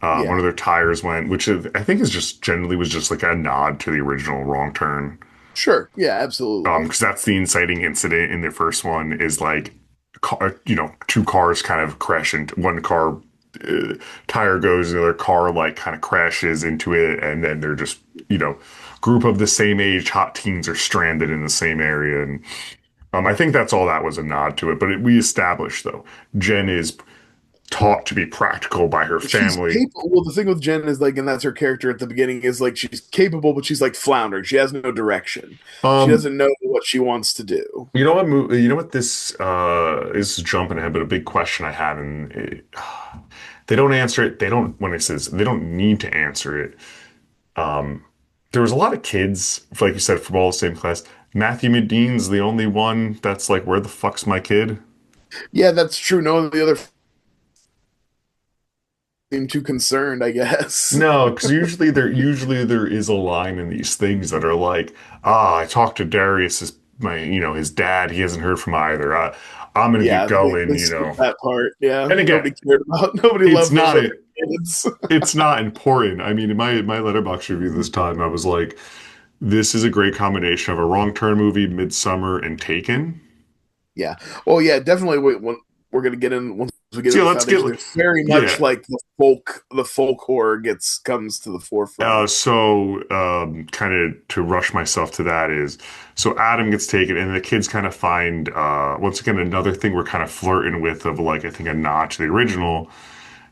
One Yeah, of their tires went, which I think is just generally was just like a nod to the original Wrong Turn. sure. Yeah, absolutely. Because that's the inciting incident in the first one is like, two cars kind of crash into one car, uh, tire goes, the other car like kind of crashes into it, and then they're just, group of the same age hot teens are stranded in the same area, and I think that's all that was a nod to it. But we established though, Jen is taught to be practical by her She's family. capable. Well, the thing with Jen is like, and that's her character at the beginning is like she's capable, but she's like floundering. She has no direction. She Um, doesn't know what she wants to do. you know what? You know what? This is jumping ahead, but a big question I have, and they don't answer it. They don't when it says they don't need to answer it. There was a lot of kids, like you said, from all the same class. Matthew Modine's the only one that's like, where the fuck's my kid? Yeah, that's true. No one of the other seem too concerned, I guess. No, because usually there is a line in these things that are like, I talked to Darius, his dad. He hasn't heard from either. I'm gonna get Yeah, going, they skipped that part. Yeah, And again, nobody cared about. Nobody it's loved those not other kids. it's not important. I mean, in my letterbox review this time, I was like, this is a great combination of a Wrong Turn movie, Midsummer, and Taken. Yeah. Well, yeah, definitely. We're gonna get in once we get So into yeah, the let's get, foundation. It's very much yeah. like the folk horror comes to the forefront. Kind of to rush myself to that is, so Adam gets taken, and the kids kind of find, once again, another thing we're kind of flirting with of like, I think a notch, the original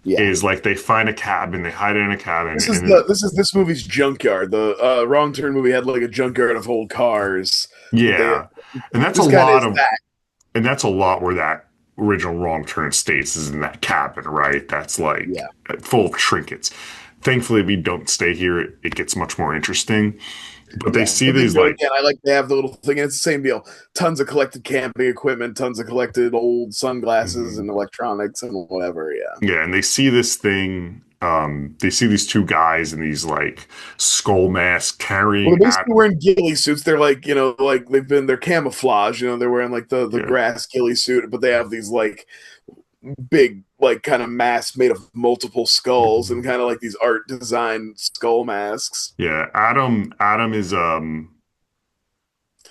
Yeah. is like they find a cabin, they hide in a cabin, This is and this movie's junkyard. The Wrong Turn movie had like a junkyard of old cars, but they yeah, and that's a this kind of lot is of, that. and that's a lot where that original Wrong Turn stays is in that cabin, right? That's like Yeah. full of trinkets. Thankfully, we don't stay here. It gets much more interesting. But they Yeah, see but then, these like, again, I like they have the little thing, and it's the same deal. Tons of collected camping equipment, tons of collected old sunglasses mhm. and electronics and whatever. Yeah, Yeah, and they see this thing. They see these two guys in these like skull masks well, carrying they're at. basically wearing ghillie suits. They're like like they're camouflage. They're wearing like the Yeah, grass ghillie suit, but they have these like big like kind of masks made of multiple skulls and mhm. kind of like these art design skull masks. Yeah. Adam is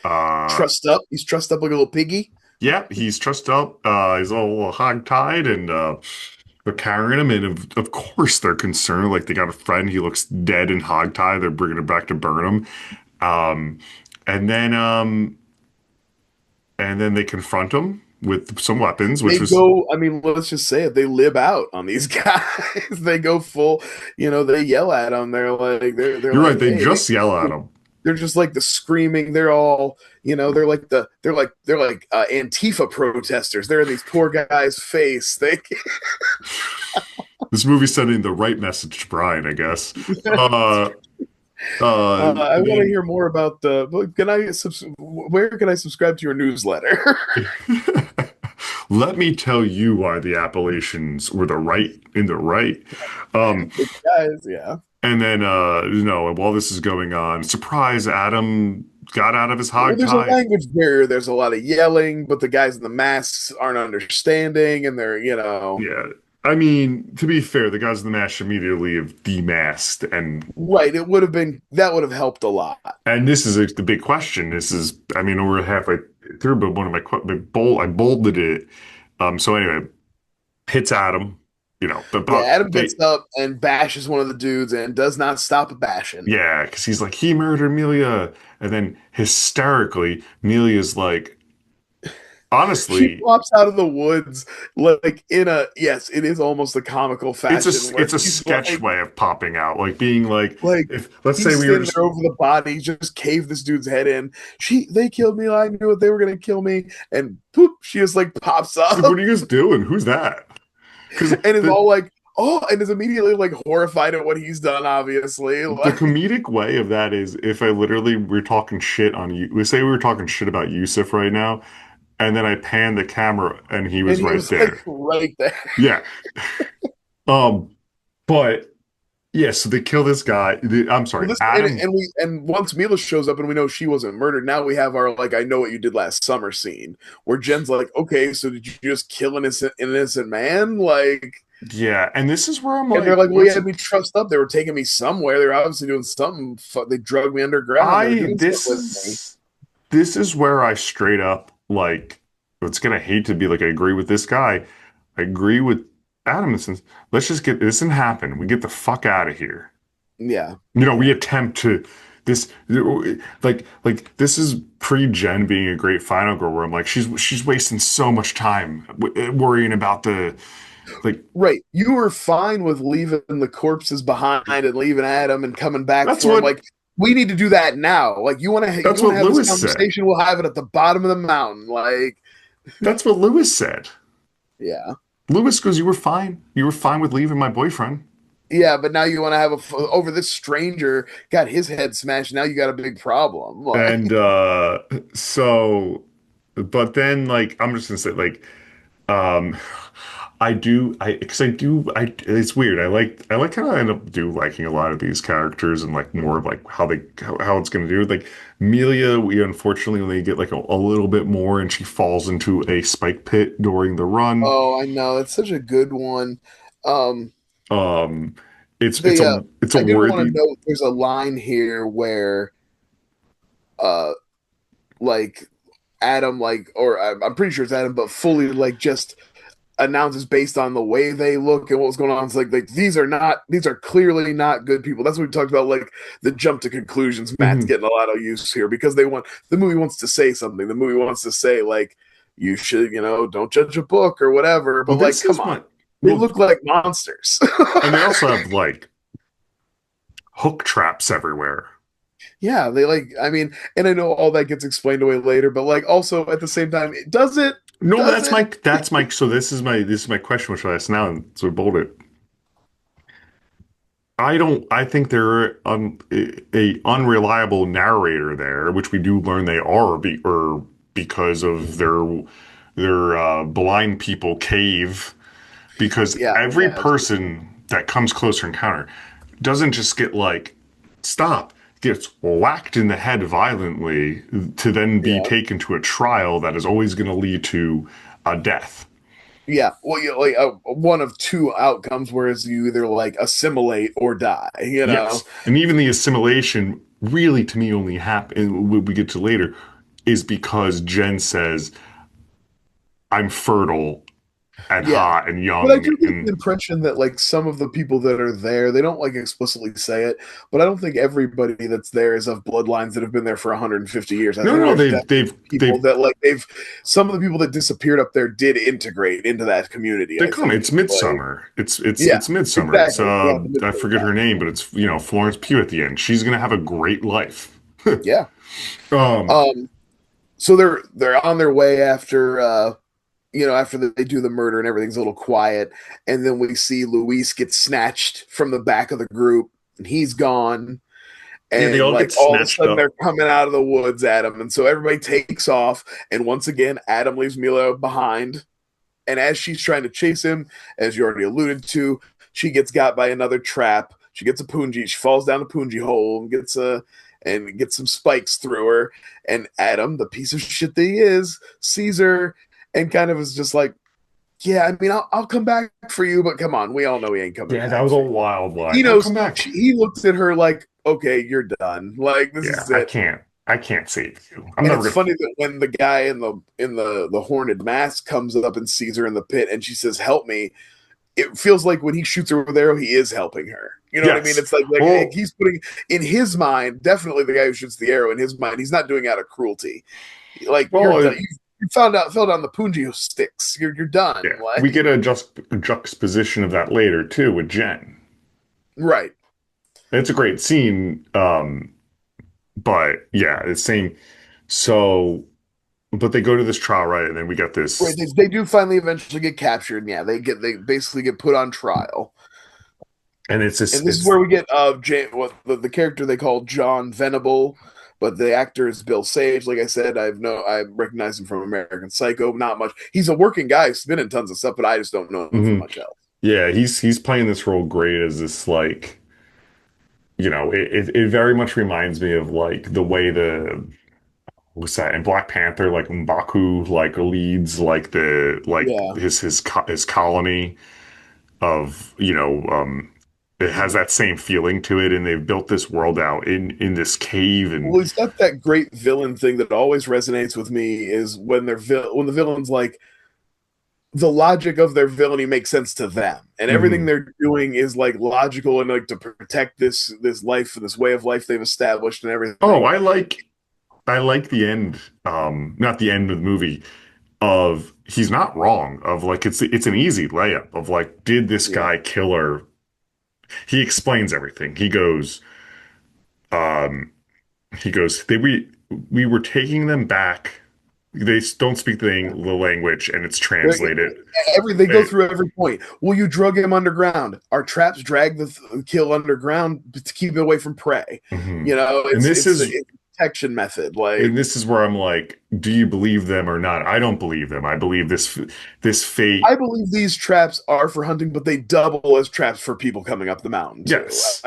uh Trussed up. He's trussed up like a little piggy. yeah, he's trussed up. He's all hog-tied, and they're carrying him. And of course, they're concerned. Like they got a friend. He looks dead and hog-tied. They're bringing him back to burn him. Um, and then um, and then they confront him with some weapons, which They was, go, I mean, let's just say it, they live out on these guys. They go full, they yell at them. They're you're right. like, They hey, just yell at him. they're just like the screaming. They're all, they're like Antifa protesters. They're in these poor guys' face. This movie's sending the right message to Brian, I guess. Uh, I want to then hear more about where can I subscribe to your newsletter? let me tell you why the Appalachians were the right in the right. Um, The guys, yeah. and then while this is going on, surprise, Adam got out of his Well, hog there's a tie. language barrier. There's a lot of yelling, but the guys in the masks aren't understanding, and Yeah. I mean, to be fair, the guys in the mask immediately have demasked, right. That would have helped a lot. and this is the big question. This is, I mean, we're halfway through, but one of I bolded it. So anyway, hits Adam, Yeah, but Adam they, gets up and bashes one of the dudes and does not stop bashing. yeah, because he's like, he murdered Amelia, and then hysterically, Amelia's like, She honestly, pops out of the woods like in a yes, it is almost a comical fashion where it's a he's sketch way of popping out, like being like if let's say he's we were standing just, there over the body, just caved this dude's head in. They killed me. I knew it. They were gonna kill me, and poop, she just like pops she's like, up what are you guys doing? Who's that? Because and is all like, oh, and is immediately like horrified at what he's done. Obviously, the like, comedic way of that is if I literally we're talking shit on you. We say we were talking shit about Yusuf right now, and then I panned the camera and he and was he right was like there. right there. Yeah. Um, but yeah, so they kill this guy. I'm Well, sorry, this Adam. and once Mila shows up and we know she wasn't murdered, now we have our like I know what you did last summer scene where Jen's like, okay, so did you just kill an innocent man? Like, Yeah, and this is where I'm and they're like, like, well, you what's had me trussed up. They were taking me somewhere. They're obviously doing something. They drug me underground. They were I doing stuff with me. this is where I straight up like it's gonna hate to be like I agree with this guy. I agree with Adam in the sense, let's just get this and happen. We get the fuck out of here. Yeah, We attempt to this this is pre-Jen being a great final girl where I'm like she's wasting so much time worrying about the like right. You were fine with leaving the corpses behind and leaving Adam and coming back that's for him. what Like, we need to do that now. Like, you want to that's what have this Lewis said. conversation? We'll have it at the bottom of the mountain. Like, That's what Lewis said. yeah. Lewis goes, you were fine. You were fine with leaving my boyfriend. Yeah, but now you want to have over this stranger got his head smashed. Now you got a big problem. And so, but then like I'm just gonna say like um because I do it's weird. I like kind of end up liking a lot of these characters and like more of like how it's gonna do. Like Melia, we unfortunately only get like a little bit more, and she falls into a spike pit during the run. Oh, I know. It's such a good one. Um, Um, it's they a I did want to worthy. note there's a line here where uh like Adam like or I'm pretty sure it's Adam, but fully like just announces based on the way they look and what's going on. It's like these are clearly not good people. That's what we talked about, like the jump to conclusions. Matt's Mhm. getting a lot of use here because the movie wants to say something. The movie wants to say like you should, don't judge a book or whatever. Well, But like, this come is on, my they well, look like monsters. and they also have like hook traps everywhere. Yeah, they like. I mean, and I know all that gets explained away later, but like also at the same time, does it? No, Does it? that's my so this is my question, which I ask now, and so bold it. I think they're a unreliable narrator there, which we do learn they are because of their blind people cave, because Yeah, every yeah, person that comes close to encounter doesn't just get like stop, gets whacked in the head violently to then be yeah. taken to a trial that is always going to lead to a death. Yeah, well, like one of two outcomes, whereas you either like assimilate or die. Yes, and even the assimilation really to me only happen what we get to later is because Jen says I'm fertile and Yeah, hot and but I young do get the and impression that like some of the people that are there, they don't like explicitly say it, but I don't think everybody that's there is of bloodlines that have been there for 150 years. I no, think no, there's definitely people they've that like they've some of the people that disappeared up there did integrate into that community. they I come. think, It's like, Midsummer. yeah, It's Midsummer. It's exactly. Yeah, the I Midway forget her name, but guy. it's Florence Pugh at the end. She's gonna have a great life. Yeah. um, Um. So they're on their way after after they do the murder and everything's a little quiet, and then we see Luis get snatched from the back of the group, and he's gone, yeah, they and all get like all of a snatched sudden up. they're coming out of the woods at him, and so everybody takes off, and once again Adam leaves Mila behind, and as she's trying to chase him, as you already alluded to, she gets got by another trap. She gets a punji. She falls down the punji hole and gets some spikes through her. And Adam, the piece of shit that he is, sees her and kind of is just like, "Yeah, I mean, I'll come back for you, but come on, we all know he ain't coming Yeah, that back was a for you." wild line. He I'll come knows. back. He looks at her like, "Okay, you're done. Like this Yeah, is it." I can't save you. I'm And never it's gonna. funny that when the guy in the horned mask comes up and sees her in the pit, and she says, "Help me," it feels like when he shoots her with arrow, he is helping her. You know what I mean? Yes. It's like Well, he's putting in his mind, definitely the guy who shoots the arrow in his mind, he's not doing it out of cruelty. Like you're well, done. You found out fell down the Punji sticks. You're done. yeah. We Like get a just juxtaposition of that later too with Jen. right. It's a great scene. But yeah, it's same. So, but they go to this trial, right? And then we get Right. this, They do finally eventually get captured. And yeah, they basically get put on trial. and it's this, And this is it's where we get the character they call John Venable, but the actor is Bill Sage. Like I said, I recognize him from American Psycho. Not much. He's a working guy. He's been in tons of stuff, but I just don't know him from mhm. much else. Yeah, he's playing this role great as this like, it very much reminds me of like the way what's that in Black Panther, like M'Baku like leads like the like Yeah. his colony of it has Mhm. that same feeling to it, and they've built this world out in this cave and Well, he's got that great villain thing that always resonates with me is when when the villain's like the logic of their villainy makes sense to them, and everything mhm. they're doing is like logical and like to protect this life and this way of life they've established and Oh, everything. I like the end, not the end of the movie, of he's not wrong, of like it's an easy layup of like, did this Yeah. guy kill her? He explains everything. Um he goes, we were taking them back they don't speak the language, and it's Like, translated. they go They- through every point. Well, you drug him underground. Our traps drag the kill underground to keep it away from prey. Mhm. And It's a protection method. Like, this is where I'm like, do you believe them or not? I don't believe them. I believe this fate. I believe these traps are for hunting, but they double as traps for people coming up the mountain too. Yes,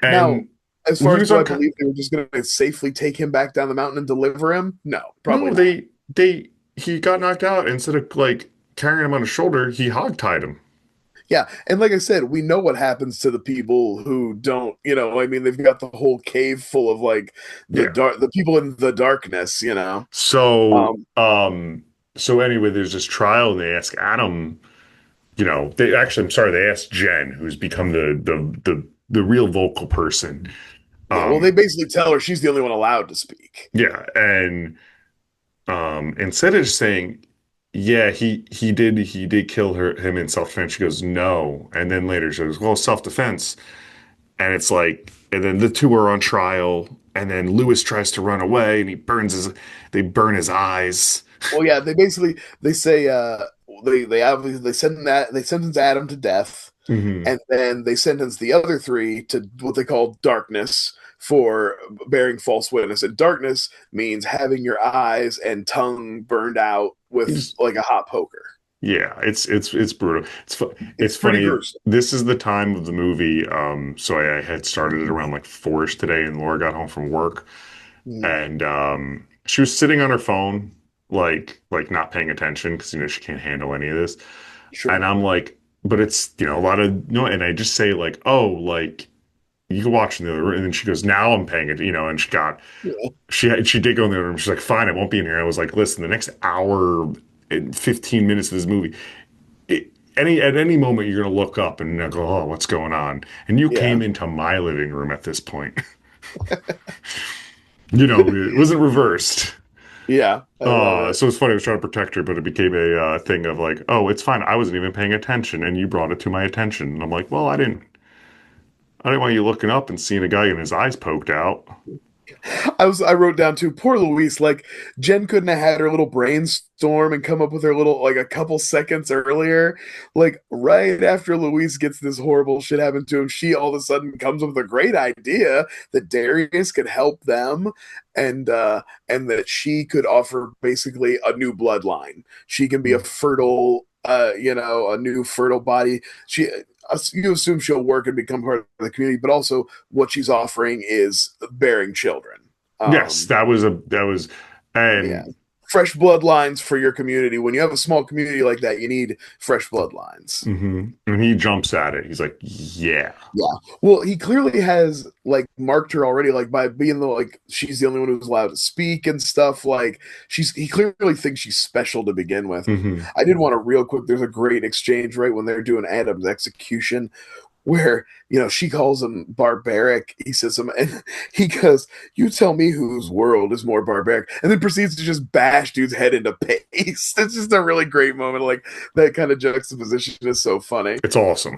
Now, and as when far he as was do on, I believe they were just going to safely take him back down the mountain and deliver him? No, probably no, not. they he got knocked out. Instead of like carrying him on his shoulder, he hogtied him. Yeah, and like I said, we know what happens to the people who don't. I mean, they've got the whole cave full of like Yeah. the people in the darkness. So Um, so anyway, there's this trial, and they ask Adam. They actually, I'm sorry, they asked Jen, who's become the real vocal person. yeah, well, they Um, basically tell her she's the only one allowed to speak. yeah, and instead of just saying, yeah, he did kill him in self-defense, she goes, no. And then later she goes, well, self-defense. And it's like, and then the two are on trial, and then Lewis tries to run away, and they burn his eyes. Well, yeah, they say they sentence Adam to death, Hmm. and then they sentence the other three to what they call darkness for bearing false witness. And darkness means having your eyes and tongue burned out with He's, like a hot poker. yeah, it's brutal. It's It's pretty funny. gruesome. This is the time of the movie. So I had started it around like 4ish today, and Laura got home from work, Mm, and she was sitting on her phone, like not paying attention because she can't handle any of this. And sure. I'm like, but it's a lot of no, and I just say like, oh, like you can watch in the other room, and then she goes, now I'm paying it, and Yeah. she did go in the other room. She's like, fine, I won't be in here. I was like, listen, the next hour and 15 minutes of this movie, at any moment you're gonna look up and go, oh, what's going on? And you Yeah. came into my living room at this point. It wasn't reversed. Yeah. I love it. So it's funny. I was trying to protect her, but it became a thing of like, oh, it's fine. I wasn't even paying attention, and you brought it to my attention. And I'm like, well, I didn't want you looking up and seeing a guy and his eyes poked out. I wrote down too, poor Louise, like Jen couldn't have had her little brainstorm and come up with her little like a couple seconds earlier. Like right after Louise gets this horrible shit happen to him, she all of a sudden comes up with a great idea that Darius could help them and that she could offer basically a new bloodline. She can be a fertile a new fertile body. You assume she'll work and become part of the community, but also what she's offering is bearing children. Yes, Um, yeah, and fresh bloodlines for your community. When you have a small community like that, you need fresh bloodlines. and he jumps at it. He's like, yeah. Yeah. Well, he clearly has like marked her already, like by being the like she's the only one who's allowed to speak and stuff. Like he clearly thinks she's special to begin with. Hmm. I did want to real quick. There's a great exchange right when they're doing Adam's execution, where she calls him barbaric. He says some, and he goes, "You tell me whose world is more barbaric," and then proceeds to just bash dude's head into paste. It's just a really great moment. Like that kind of juxtaposition is so funny. It's awesome.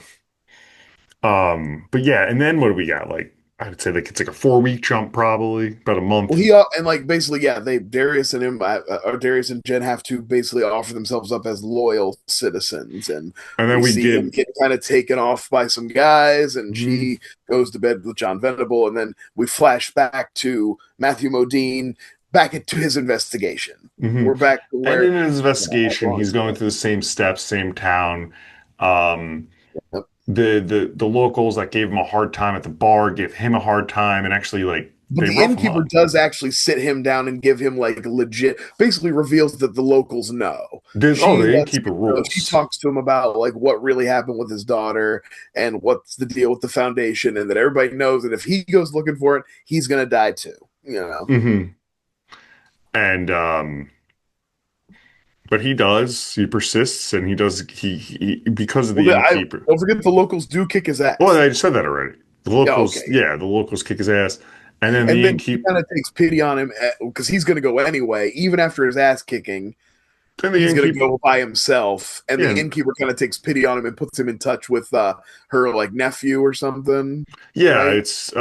But yeah, and then what do we got? Like, I would say like it's like a 4-week jump, probably about a Well, month. and like basically, yeah, they Darius and him, or Darius and Jen have to basically offer themselves up as loyal citizens, and And then we we see get, him get kind of taken off by some guys, and mhm, she goes to bed with John Venable, and then we flash back to Matthew Modine back into his investigation. mhm. We're back to And where in his investigation, law he's going enforcement. through the same steps, same town. Um, Yep. the locals that gave him a hard time at the bar gave him a hard time, and actually like But they the rough him innkeeper up. does actually sit him down and give him like legit, basically reveals that the locals know. She The lets innkeeper him know, she rules. talks to him about like what really happened with his daughter and what's the deal with the foundation, and that everybody knows that if he goes looking for it, he's gonna die too. Hmm. And but he does. He persists, and he does. He because of Well, the I innkeeper. don't forget the locals do kick his Well, ass. I just said that already. Yeah, okay. The locals kick his ass, and then And the then she innkeeper, kind of takes pity on him because he's going to go anyway, even after his ass kicking. and the He's going to innkeeper, go by himself, and the yeah, innkeeper kind of takes pity on him and puts him in touch with her like nephew or something, yeah, right? it's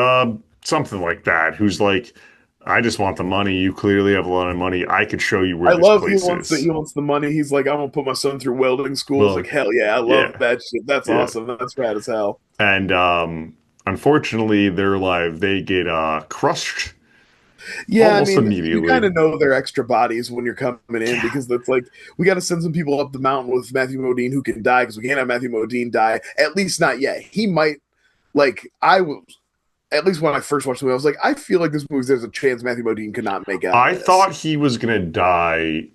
something like that. Who's like, I just want the money. You clearly have a lot of money. I could show you where I this love he place wants the is. he wants the money. He's like, I'm gonna put my son through welding school. It's Well, like, hell yeah, I love yeah, that shit. That's yeah. awesome. That's rad as hell. And unfortunately, their live they get crushed Yeah, I almost mean, you kind immediately. of know they're extra bodies when you're coming in Yeah. because it's like we got to send some people up the mountain with Matthew Modine who can die because we can't have Matthew Modine die. At least not yet. He might like I was at least when I first watched the movie, I was like, I feel like this movie there's a chance Matthew Modine could not make it out I of this. thought he was gonna die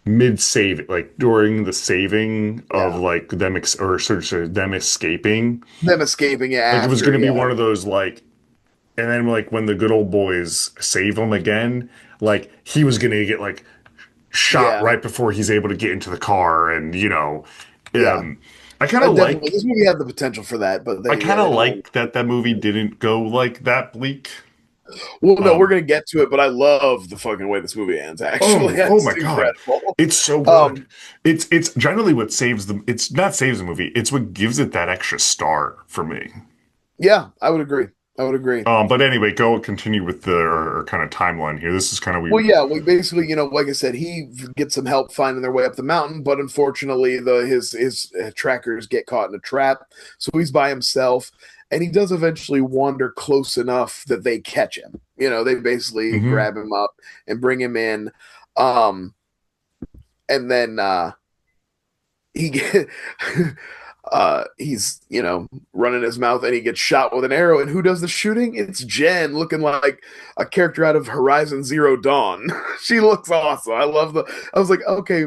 mid save, like during the saving of Yeah, like them or sort of them escaping. them escaping it Like it was after. gonna be Yeah, one of those like, and then like when the good old boys save him again, like he was gonna get like shot yeah, right before he's able to get into the car, and yeah. um, I kind of Definitely, like this movie had the potential for that, but I they kind yeah they of didn't. like that that movie didn't go like that bleak. Well, no, we're Um, gonna get to it, but I love the fucking way this movie ends. Actually, oh that's my God. incredible. It's so good. Um, It's generally what saves them. It's not saves the movie. It's what gives it that extra star for me. yeah, I would agree. I would agree. But anyway, go continue with the or kind of timeline here. This is kind of Well, weird. yeah, we basically, like I said, he gets some help finding their way up the mountain, but unfortunately, his trackers get caught in a trap, so he's by himself, and he does eventually wander close enough that they catch him. They basically Hmm. grab him up and bring him in, um, and then he get he's running his mouth and he gets shot with an arrow, and who does the shooting? It's Jen, looking like a character out of Horizon Zero Dawn. She looks awesome. I was like, okay,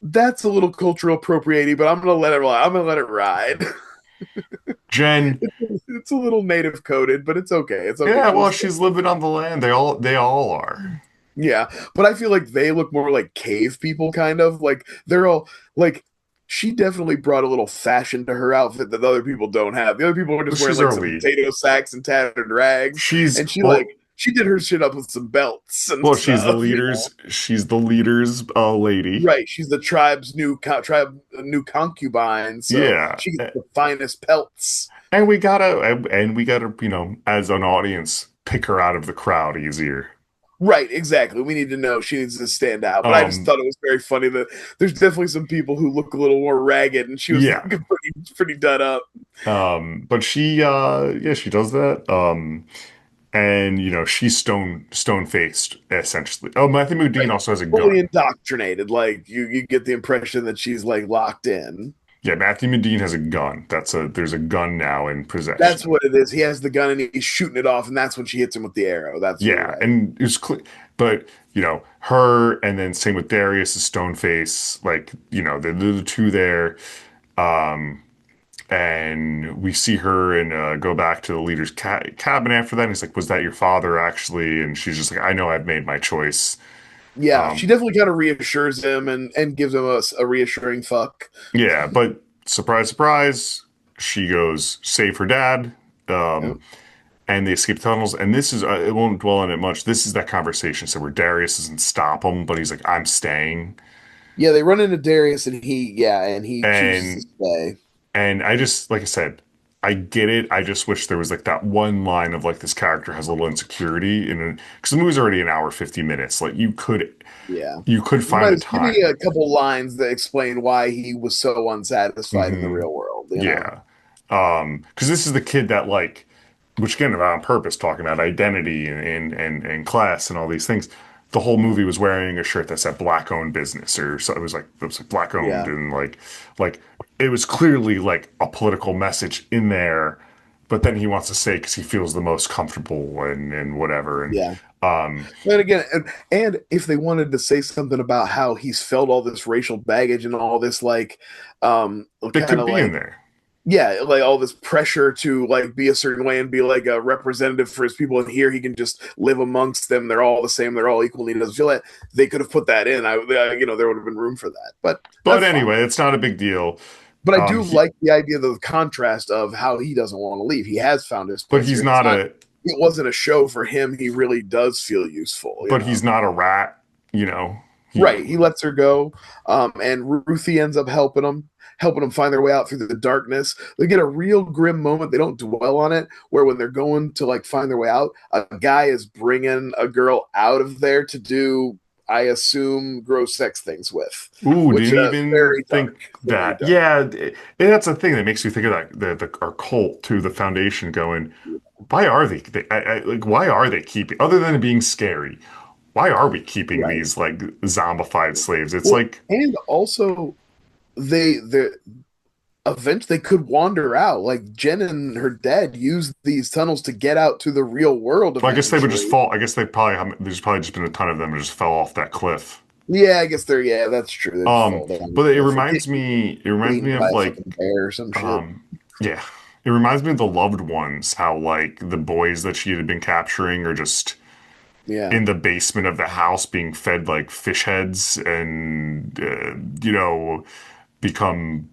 that's a little cultural appropriating, but I'm gonna let it ride. Jen, It's a little native coded, but it's okay. It's okay. yeah, Cool well, stuff. she's living on the land. They all are. Yeah, but I feel like they look more like cave people, kind of like they're all like. She definitely brought a little fashion to her outfit that the other people don't have. The other people are Well, just wearing she's like some early. potato sacks and tattered rags, She's and well, she did her shit up with some belts and well, she's the stuff. leader's. She's the leader's lady. Right, she's the tribe's new concubine, so Yeah, she gets the finest pelts. and we gotta, as an audience, pick her out of the crowd easier. Right, exactly. We need to know she needs to stand out. But I just Um, thought it was very funny that there's definitely some people who look a little more ragged, and she was yeah. looking pretty done up. But yeah, she does that. And she's stone faced essentially. Oh, Matthew Modine Right, also has a fully gun. indoctrinated. Like you get the impression that she's like locked in. Yeah, Matthew Modine has a gun. There's a gun now in That's possession. what it is. He has the gun and he's shooting it off, and that's when she hits him with the arrow. That's you're Yeah, right. and it was clear, but her, and then same with Darius, the stone face, like the two there. Um, and we see her and go back to the leader's cabin after that. And he's like, "Was that your father, actually?" And she's just like, "I know I've made my choice." Yeah, she Um, definitely kind of reassures him and gives him a reassuring fuck. yeah, but surprise, surprise, she goes save her dad. Yeah. Um, and they escape tunnels. And this is, it won't dwell on it much. This is that conversation. So where Darius doesn't stop him, but he's like, "I'm staying." Yeah, they run into Darius and he chooses to And stay. I just, like I said, I get it. I just wish there was like that one line of like this character has a little insecurity, and because the movie's already an hour 50 minutes, like Yeah. you could You find might the give me time. a couple lines that explain why he was so unsatisfied in the Hmm. real world. Yeah. Because this is the kid that like, which again, on purpose, talking about identity and class and all these things. The whole movie was wearing a shirt that said "black owned business," or so it was like black owned, Yeah. and like it was clearly like a political message in there. But then he wants to say because he feels the most comfortable and whatever. And Yeah. um, And again, and if they wanted to say something about how he's felt all this racial baggage and all this like that kind could of be in like there. yeah, like all this pressure to like be a certain way and be like a representative for his people, and here he can just live amongst them. They're all the same. They're all equal. And he doesn't feel that. They could have put that in. There would have been room for that. But But that's fine. anyway, it's not a big deal. But I do He like the idea of the contrast of how he doesn't want to leave. He has found his but place he's here. It's not not. a It wasn't a show for him. He really does feel useful. but he's not a rat. You know, he Right. He lets her go, and Ruthie ends up helping him. helping them find their way out through the darkness. They get a real grim moment. They don't dwell on it, where when they're going to like find their way out, a guy is bringing a girl out of there to do, I assume, gross sex things with, Ooh, which didn't even very think dark, very that. dark. Yeah, that's the thing that makes me think of our cult to the Foundation going, why are like why are they keeping, other than it being scary, why are we keeping Right. these like zombified slaves? It's Well, like and also they eventually they could wander out. Like Jen and her dad used these tunnels to get out to the real world well, I guess they would just eventually. fall. I guess there's probably just been a ton of them who just fell off that cliff. Yeah, I guess they're yeah, that's true. They just fall down the But cliff or get it reminds me eaten by of a like fucking bear or some shit. um yeah. It reminds me of the loved ones, how like the boys that she had been capturing are just Yeah. in the basement of the house being fed like fish heads and become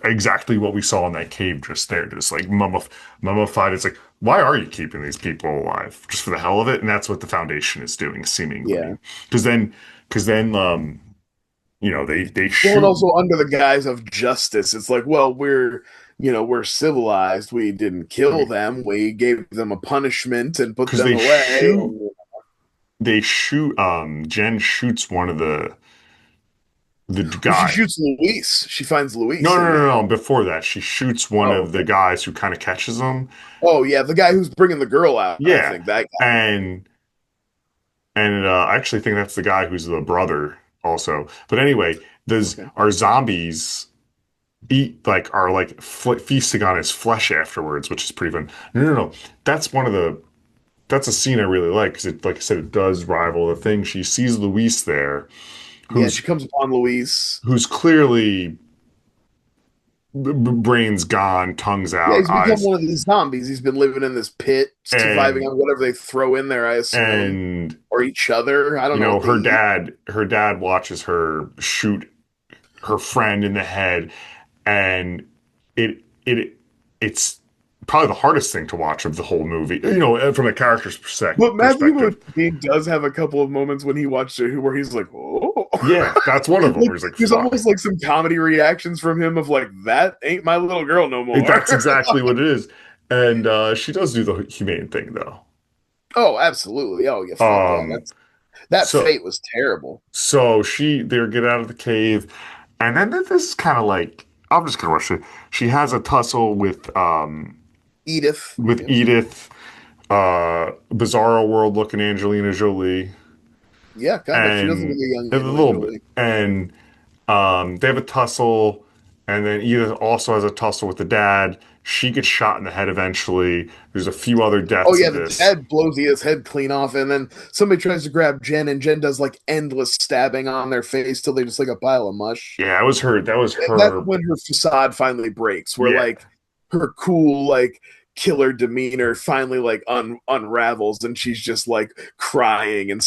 exactly what we saw in that cave just there, just like mummified. It's like, why are you keeping these people alive just for the hell of it? And that's what the Foundation is doing, seemingly, Yeah. because then they Well, and shoot also under the guise of justice, it's like, well, we're civilized. We didn't kill them. We gave them a punishment and put because them away. they shoot Jen shoots one of the Well, she guy. shoots Luis. She finds No, Luis no, in no, there. no, no. Before that, she shoots one Oh, of the okay. guys who kind of catches them. Oh, yeah, the guy who's bringing the girl out. I Yeah, think that guy. and I actually think that's the guy who's the brother also. But anyway, does Okay. our zombies are like feasting on his flesh afterwards, which is pretty fun. No, no, no. That's one of the that's a scene I really like because it, like I said, it does rival the thing. She sees Luis there, Yeah, who's she comes upon Luis. clearly brains gone, tongues Yeah, out, he's become eyes, one of these zombies. He's been living in this pit, surviving and on whatever they throw in there, I assume, and or each other. I don't know what they eat. her dad watches her shoot her friend in the head, and it's probably the hardest thing to watch of the whole movie, from a character's But Matthew perspective. Modine does have a couple of moments when he watched it where he's like, "Oh," Yeah, that's one of them like where he's like, there's fuck. almost like some comedy reactions from him of like, "That ain't my little girl no more." That's exactly what it is. And she does do the humane thing though. Oh, absolutely. Oh, yeah, fuck yeah. um That so fate was terrible. they get out of the cave, and then this is kind of like, I'm just gonna rush it. She has a tussle Edith. with Yep. Edith, bizarro world looking Angelina Jolie, Yeah, kind of. She does look like and a young a Angelina little bit, Jolie. and they have a tussle, and then Edith also has a tussle with the dad. She gets shot in the head eventually. There's a few other Oh deaths yeah, of the this. dad blows Edith's head clean off, and then somebody tries to grab Jen, and Jen does like endless stabbing on their face till they just like a pile of mush. Yeah, it was her. That was And that's her. when her facade finally breaks, where Yeah, like her cool like killer demeanor finally like unravels, and she's just like crying and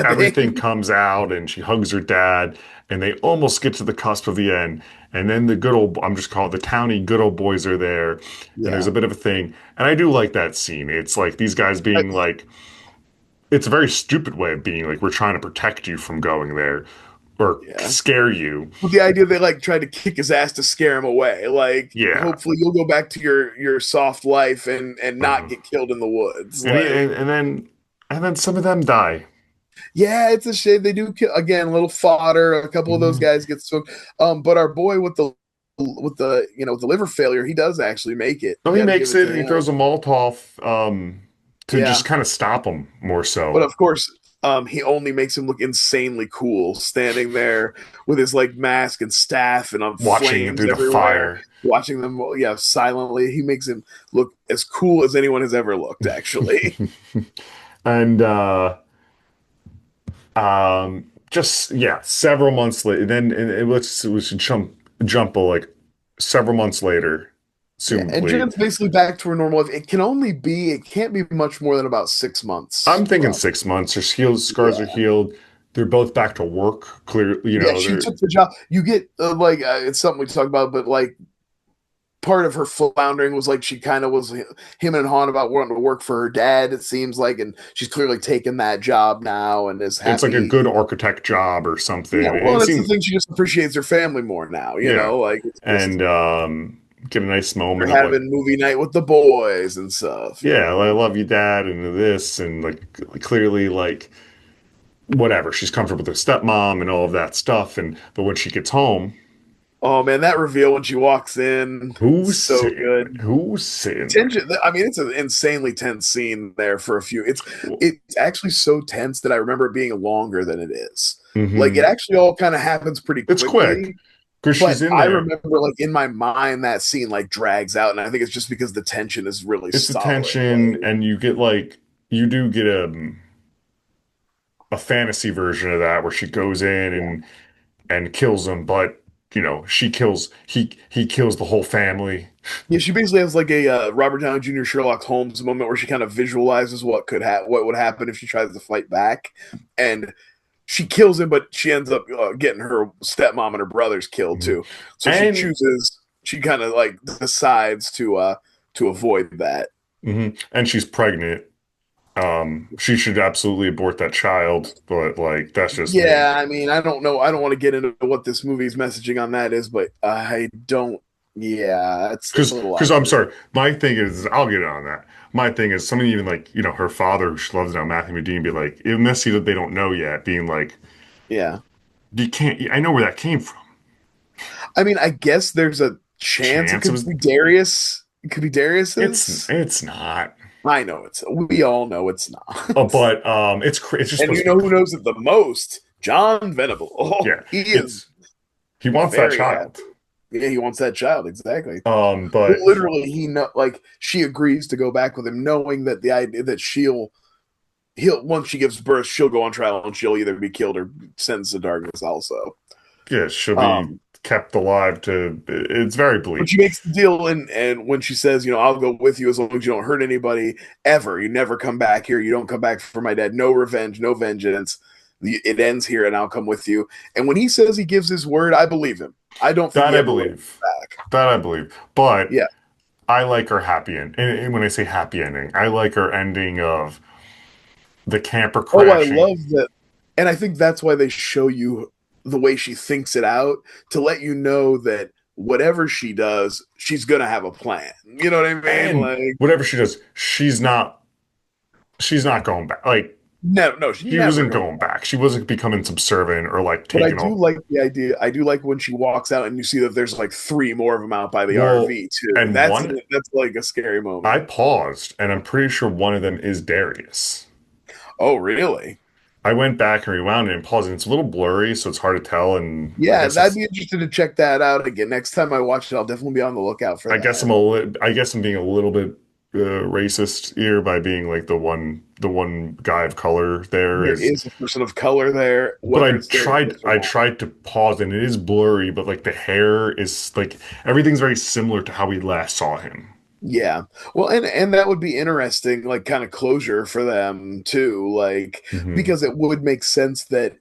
everything stabbing. comes out, and she hugs her dad, and they almost get to the cusp of the end. And then the good old, I'm just calling it the towny good old boys are there, and there's Yeah, a bit of a thing. And I do like that scene. It's like these guys I, being like, it's a very stupid way of being like, we're trying to protect you from going there or yeah. scare you. But the idea they like tried to kick his ass to scare him away, like Yeah. hopefully you'll go back to your soft life and not Uh-huh. get killed in the woods, And, he, like. and then some of them die. Yeah, it's a shame they do kill again. A little fodder. A couple of those Mhm. guys get smoked. But our boy with the the liver failure, he does actually make it. So You he got to give makes it it to and he him. throws a Molotov to Yeah, just kind of stop him more but so. of course, he only makes him look insanely cool, standing there with his like mask and staff and Watching it flames through the everywhere, fire. watching them. Yeah, silently. He makes him look as cool as anyone has ever looked. Actually, And just yeah, several months later, then let's jump like several months later, yeah. And assumably. Jen's basically back to her normal life. It can't be much more than about 6 months, I'm thinking probably. 6 months. Her healed scars are Yeah. healed. They're both back to work. Clearly, Yeah, she they're took the job. You get like it's something we talk about, but like part of her floundering was like she kind of was him and Han about wanting to work for her dad, it seems like, and she's clearly taken that job now and is It's like a happy. good architect job or something. Yeah, well, It it's the seems, thing, she just appreciates her family more now, yeah. like it's just And get a nice they're moment of like, having movie night with the boys and stuff, yeah, I love you, Dad, and this, and like clearly like whatever. She's comfortable with her stepmom and all of that stuff. And but when she gets home, Oh man, that reveal when she walks in, who's so sitting? good. Who's sitting there? Tension. I mean, it's an insanely tense scene there for a few. It's actually so tense that I remember it being longer than it is. Like it Mm-hmm. actually all kind of happens pretty It's quick quickly, because but she's in I there. remember like in my mind that scene like drags out, and I think it's just because the tension is really It's the solid. tension, and you get like you do get a fantasy version of that where she goes in and kills him, but she kills he kills the whole family. Yeah, she basically has like a Robert Downey Jr. Sherlock Holmes moment where she kind of visualizes what would happen if she tries to fight back, and she kills him, but she ends up getting her stepmom and her brothers killed Mhm. too. So And she kind of like decides to avoid that. and she's pregnant. She should absolutely abort that child, but like that's just me. Yeah, I mean, I don't know. I don't want to get into what this movie's messaging on that is, but I don't. Yeah, it's a little Because I'm awkward. sorry, my thing is I'll get on that. My thing is somebody even like her father who she loves now, Matthew McDean, be like, in this scene that they don't know yet, being like, Yeah, you can't. I know where that came from. I mean, I guess there's a chance it Chance it could was. be Darius. It could be It's Darius's. it's not. I know it's. We all know it's not. But it's just And supposed you to know be. who knows it the most? John Venable. Oh, Yeah, he is he wants that very child. happy. Yeah, he wants that child exactly. But Literally, he know like she agrees to go back with him, knowing that the idea that he'll once she gives birth, she'll go on trial and she'll either be killed or sentenced to darkness. Also, yeah, she'll be um, kept alive to. It's very but she bleak. makes the deal, and when she says, I'll go with you as long as you don't hurt anybody ever. You never come back here. You don't come back for my dad. No revenge, no vengeance. It ends here, and I'll come with you. And when he says he gives his word, I believe him. I don't think That he I ever went believe. back. That I believe. But Yeah. I like her happy end. And when I say happy ending, I like her ending of the camper Oh, I crashing. love that. And I think that's why they show you the way she thinks it out to let you know that whatever she does, she's going to have a plan. You know what I mean? And Like, whatever she does, she's not going back. Like no, she's she never wasn't going going back. back. She wasn't becoming subservient or like But I taking do all. like the idea. I do like when she walks out and you see that there's like three more of them out by the Well, RV too. and That's one like a scary I moment. paused and I'm pretty sure one of them is Darius. Oh, really? I went back and rewound it and paused, and it's a little blurry, so it's hard to tell. And Yeah, I'd be interested to check that out again. Next time I watch it, I'll definitely be on the lookout for that. I guess I'm being a little bit racist here by being like the one guy of color there There is. is a person of color there, But whether it's Darius or I not. tried to pause, and it is blurry, but like the hair is like everything's very similar to how we last saw him. Yeah. Well, and that would be interesting, like kind of closure for them too, like Hmm. because it would make sense that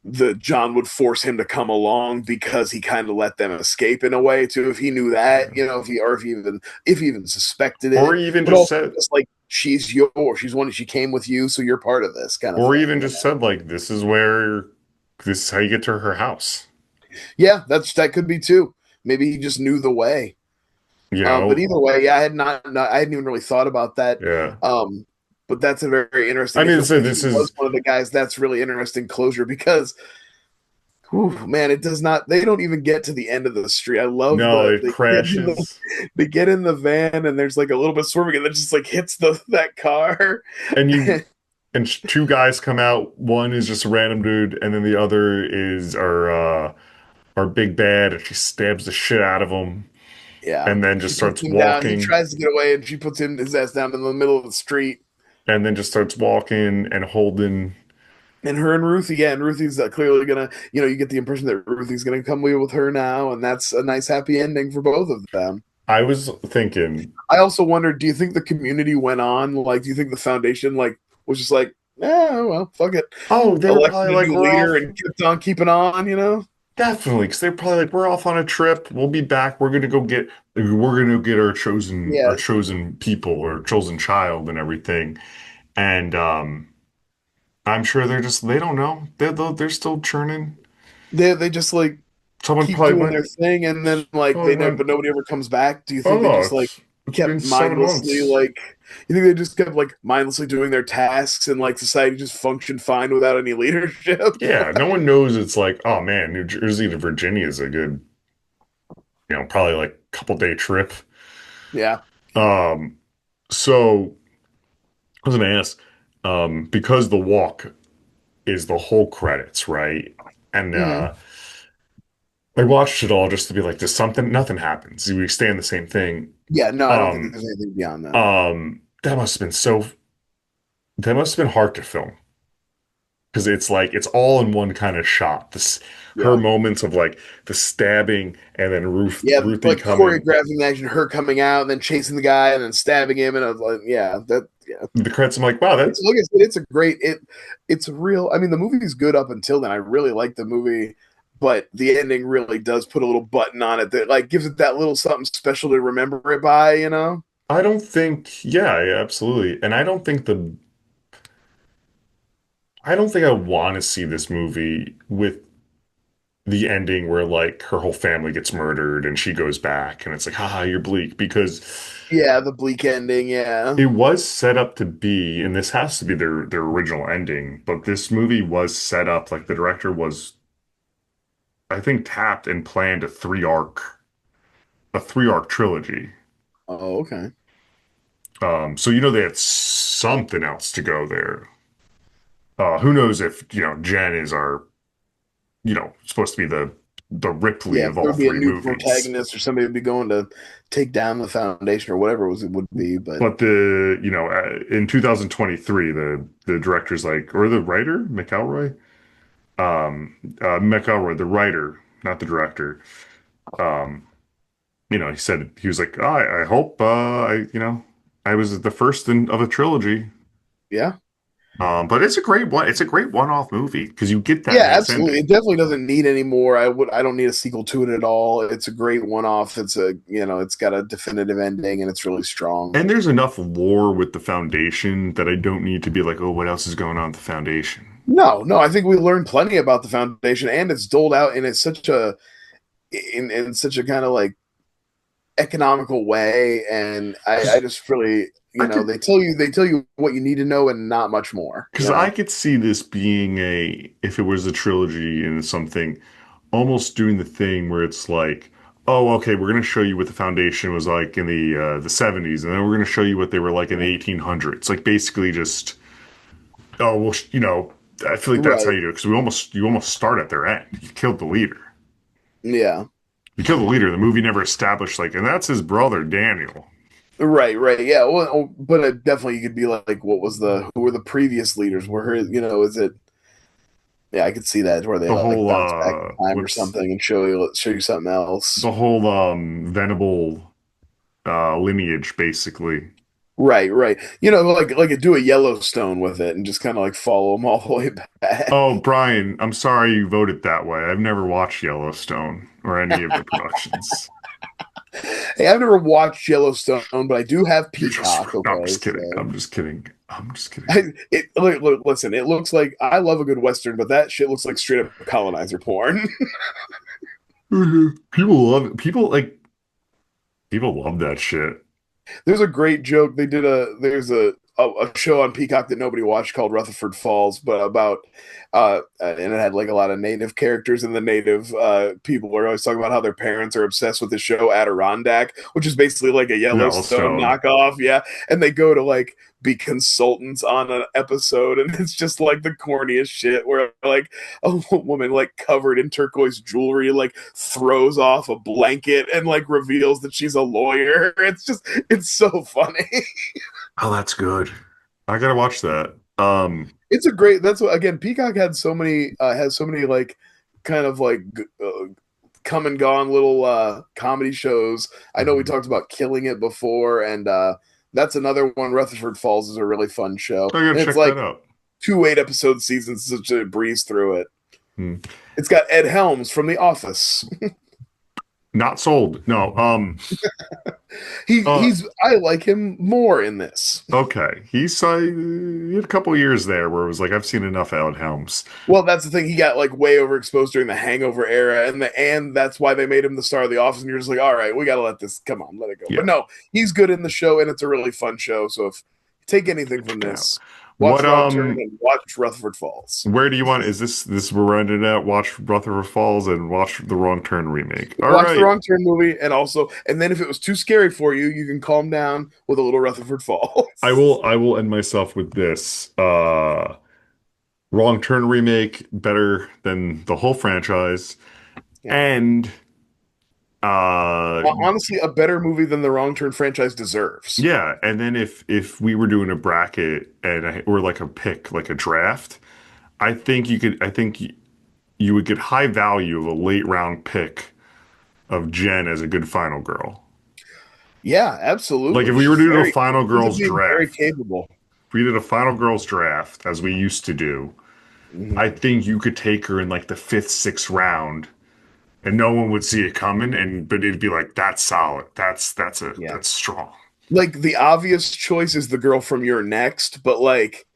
the John would force him to come along because he kind of let them escape in a way too. If he knew that, Yeah. if he even suspected Or it, even but just also said, just like she's yours, she's one, she came with you, so you're part of this kind of or thing. even just said like, this is how you get to her house. Yeah, that could be too. Maybe he just knew the way. You But know? either way, yeah, I hadn't even really thought about that. Yeah. But that's a very interesting. I mean, so If he this was is one of the guys, that's really interesting closure because, whew, man, it does not. They don't even get to the end of the street. I love no, it the crashes. they get in the van and there's like a little bit of swerving and then just like hits the that car. And two guys come out. One is just a random dude, and then the other is our big bad, and she stabs the shit out of him, Yeah, and then she just puts starts him down. He walking, tries to get away and she puts his ass down in the middle of the street. and then just starts walking and holding. And her and Ruthie, yeah, and Ruthie's clearly gonna, you get the impression that Ruthie's gonna come with her now, and that's a nice happy ending for both of them. I was thinking, I also wondered, do you think the community went on? Like, do you think the foundation was just like, well, fuck it, oh, they were elected probably a like, new we're leader off. and kept on keeping on? Definitely, because they're probably like, we're off on a trip. We'll be back. We're gonna get our Yeah, chosen people or chosen child and everything. And I'm sure they don't know. They're still churning. they just like Someone keep probably doing their went. thing, and then like Probably they never, went. but nobody ever comes back. Do you think they Oh, just like it's been kept 7 months. mindlessly like? You think they just kept like mindlessly doing their tasks, and like society just functioned fine without any leadership? Yeah, no one knows. It's like, oh man, New Jersey to Virginia is a good, probably like couple-day trip. Yeah. Um, so I was gonna ask, because the walk is the whole credits, right? And Hmm. I watched it all just to be like, does something? Nothing happens. We stay in the same thing. Yeah. No, I don't think Um, there's anything beyond that. that must have been so. That must have been hard to film because it's like it's all in one kind of shot. This her Yeah. moments of like the stabbing and then Yeah, Ruthie like coming. choreographing the action, her coming out and then chasing the guy and then stabbing him, and I was like, yeah, yeah. The credits. I'm like, wow, that It's like I said, it's a great it's a real. I mean, the movie's good up until then. I really like the movie, but the ending really does put a little button on it that like gives it that little something special to remember it by. You know? I don't think. Yeah, yeah, absolutely. And I don't think I want to see this movie with the ending where like her whole family gets murdered and she goes back and it's like, haha, you're bleak because Yeah, the bleak ending. Yeah. it was set up to be, and this has to be their original ending, but this movie was set up like the director was, I think, tapped and planned a 3-arc trilogy. Oh, okay. So they had something else to go there. Who knows if Jen is our supposed to be the Ripley Yeah, if of there all would be a three new movies. protagonist or somebody would be going to take down the foundation or whatever it would be, but But in 2023, the director's like, or the writer, McElroy, the writer, not the director. Um, he said he was like, I hope I was the first of a trilogy. yeah. But it's a great one. It's a great one-off movie because you get that Yeah, nice absolutely. It ending. definitely doesn't need any more. I don't need a sequel to it at all. It's a great one-off. It's got a definitive ending and it's really strong. And there's enough lore with the Foundation that I don't need to be like, oh, what else is going on with the Foundation? No, no, I think we learned plenty about the Foundation and it's doled out in such a kind of like economical way and I Because just really, I could they tell you what you need to know and not much more, Because I could see this being if it was a trilogy and something, almost doing the thing where it's like, oh, okay, we're going to show you what the Foundation was like in the 70s, and then we're going to show you what they were like in the 1800s. Like basically just, oh, well, I feel like that's how Right. you do it because you almost start at their end. You killed the leader. Yeah. You killed the leader. The movie never established like, and that's his brother Daniel. Right, right, yeah. Well, but definitely you could be like, what was the who were the previous leaders? Were her, is it? Yeah, I could see that where they The like whole bounce back in time or what's something and show you something else. the whole Venable lineage basically. Right, right. Like do a Yellowstone with it and just kind of like follow them all the way back. Oh, Brian, I'm sorry you voted that way. I've never watched Yellowstone or any of the productions. Hey, I've never watched Yellowstone, but I do have You're just, Peacock. no, I'm Okay, just kidding. so I'm just kidding. I'm just kidding. listen, it looks like I love a good Western, but that shit looks like straight up colonizer porn. People love it. People love that shit. There's a great joke. There's a show on Peacock that nobody watched called Rutherford Falls, but about and it had like a lot of native characters, and the native people were always talking about how their parents are obsessed with the show Adirondack, which is basically like a Yellowstone Yellowstone. knockoff. Yeah, and they go to like be consultants on an episode, and it's just like the corniest shit where like a woman like covered in turquoise jewelry like throws off a blanket and like reveals that she's a lawyer. It's so funny. Oh, that's good. I gotta watch that. It's a great. That's what again. Peacock had has so many like kind of like come and gone little comedy shows. I know we I talked about Killing It before, and that's another one. Rutherford Falls is a really fun show, gotta and it's check like that out. 2 8 episode seasons, such a breeze through it. Hmm. It's got Ed Helms from The Office. Not sold. No. Uh, He's I like him more in this. okay. He had a couple years there where it was like I've seen enough Ed Helms. Well, that's the thing. He got like way overexposed during the Hangover era, and that's why they made him the star of The Office. And you're just like, all right, we got to let this come on, let it go. Yeah. But no, he's good in the show, and it's a really fun show. So if you take anything from Check it out. this, watch What Wrong Turn and watch Rutherford Falls. where do you want is this we're ending at watch Rutherford Falls and watch the Wrong Turn remake. All Watch the right. Wrong Turn movie, and then if it was too scary for you, you can calm down with a little Rutherford Falls. I will end myself with this. Wrong Turn remake better than the whole franchise. Yeah. And Honestly, a better movie than the Wrong Turn franchise deserves. yeah, and then if we were doing a bracket or like a pick, like a draft, I think you would get high value of a late round pick of Jen as a good final girl. Yeah, Like if absolutely. we were She's doing a very final ends up girls being very draft, capable. if we did a final girls draft as we used to do, Mhm. I think you could take her in like the fifth, sixth round and no one would see it coming but it'd be like that's solid. Yeah. That's strong. Like the obvious choice is the girl from Your Next, but like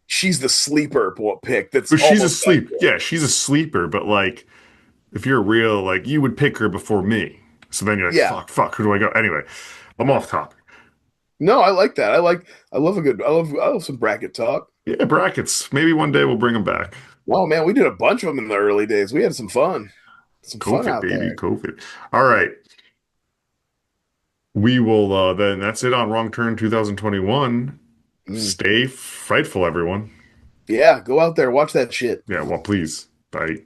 she's the sleeper pick that's But she's almost as asleep. good. Yeah, she's a sleeper, but like if you're real, like you would pick her before me. So then you're like, Yeah. fuck, who do I go? Anyway, I'm off topic. No, I like that. I love some bracket talk. Yeah, brackets. Maybe one day we'll bring them back. Wow, man, we did a bunch of them in the early days. We had some fun. Some fun COVID, out baby, there. COVID. All right. We will then that's it on Wrong Turn 2021. Mm. Stay frightful, everyone. Yeah, go out there, watch that shit. Yeah, well, please. Bye.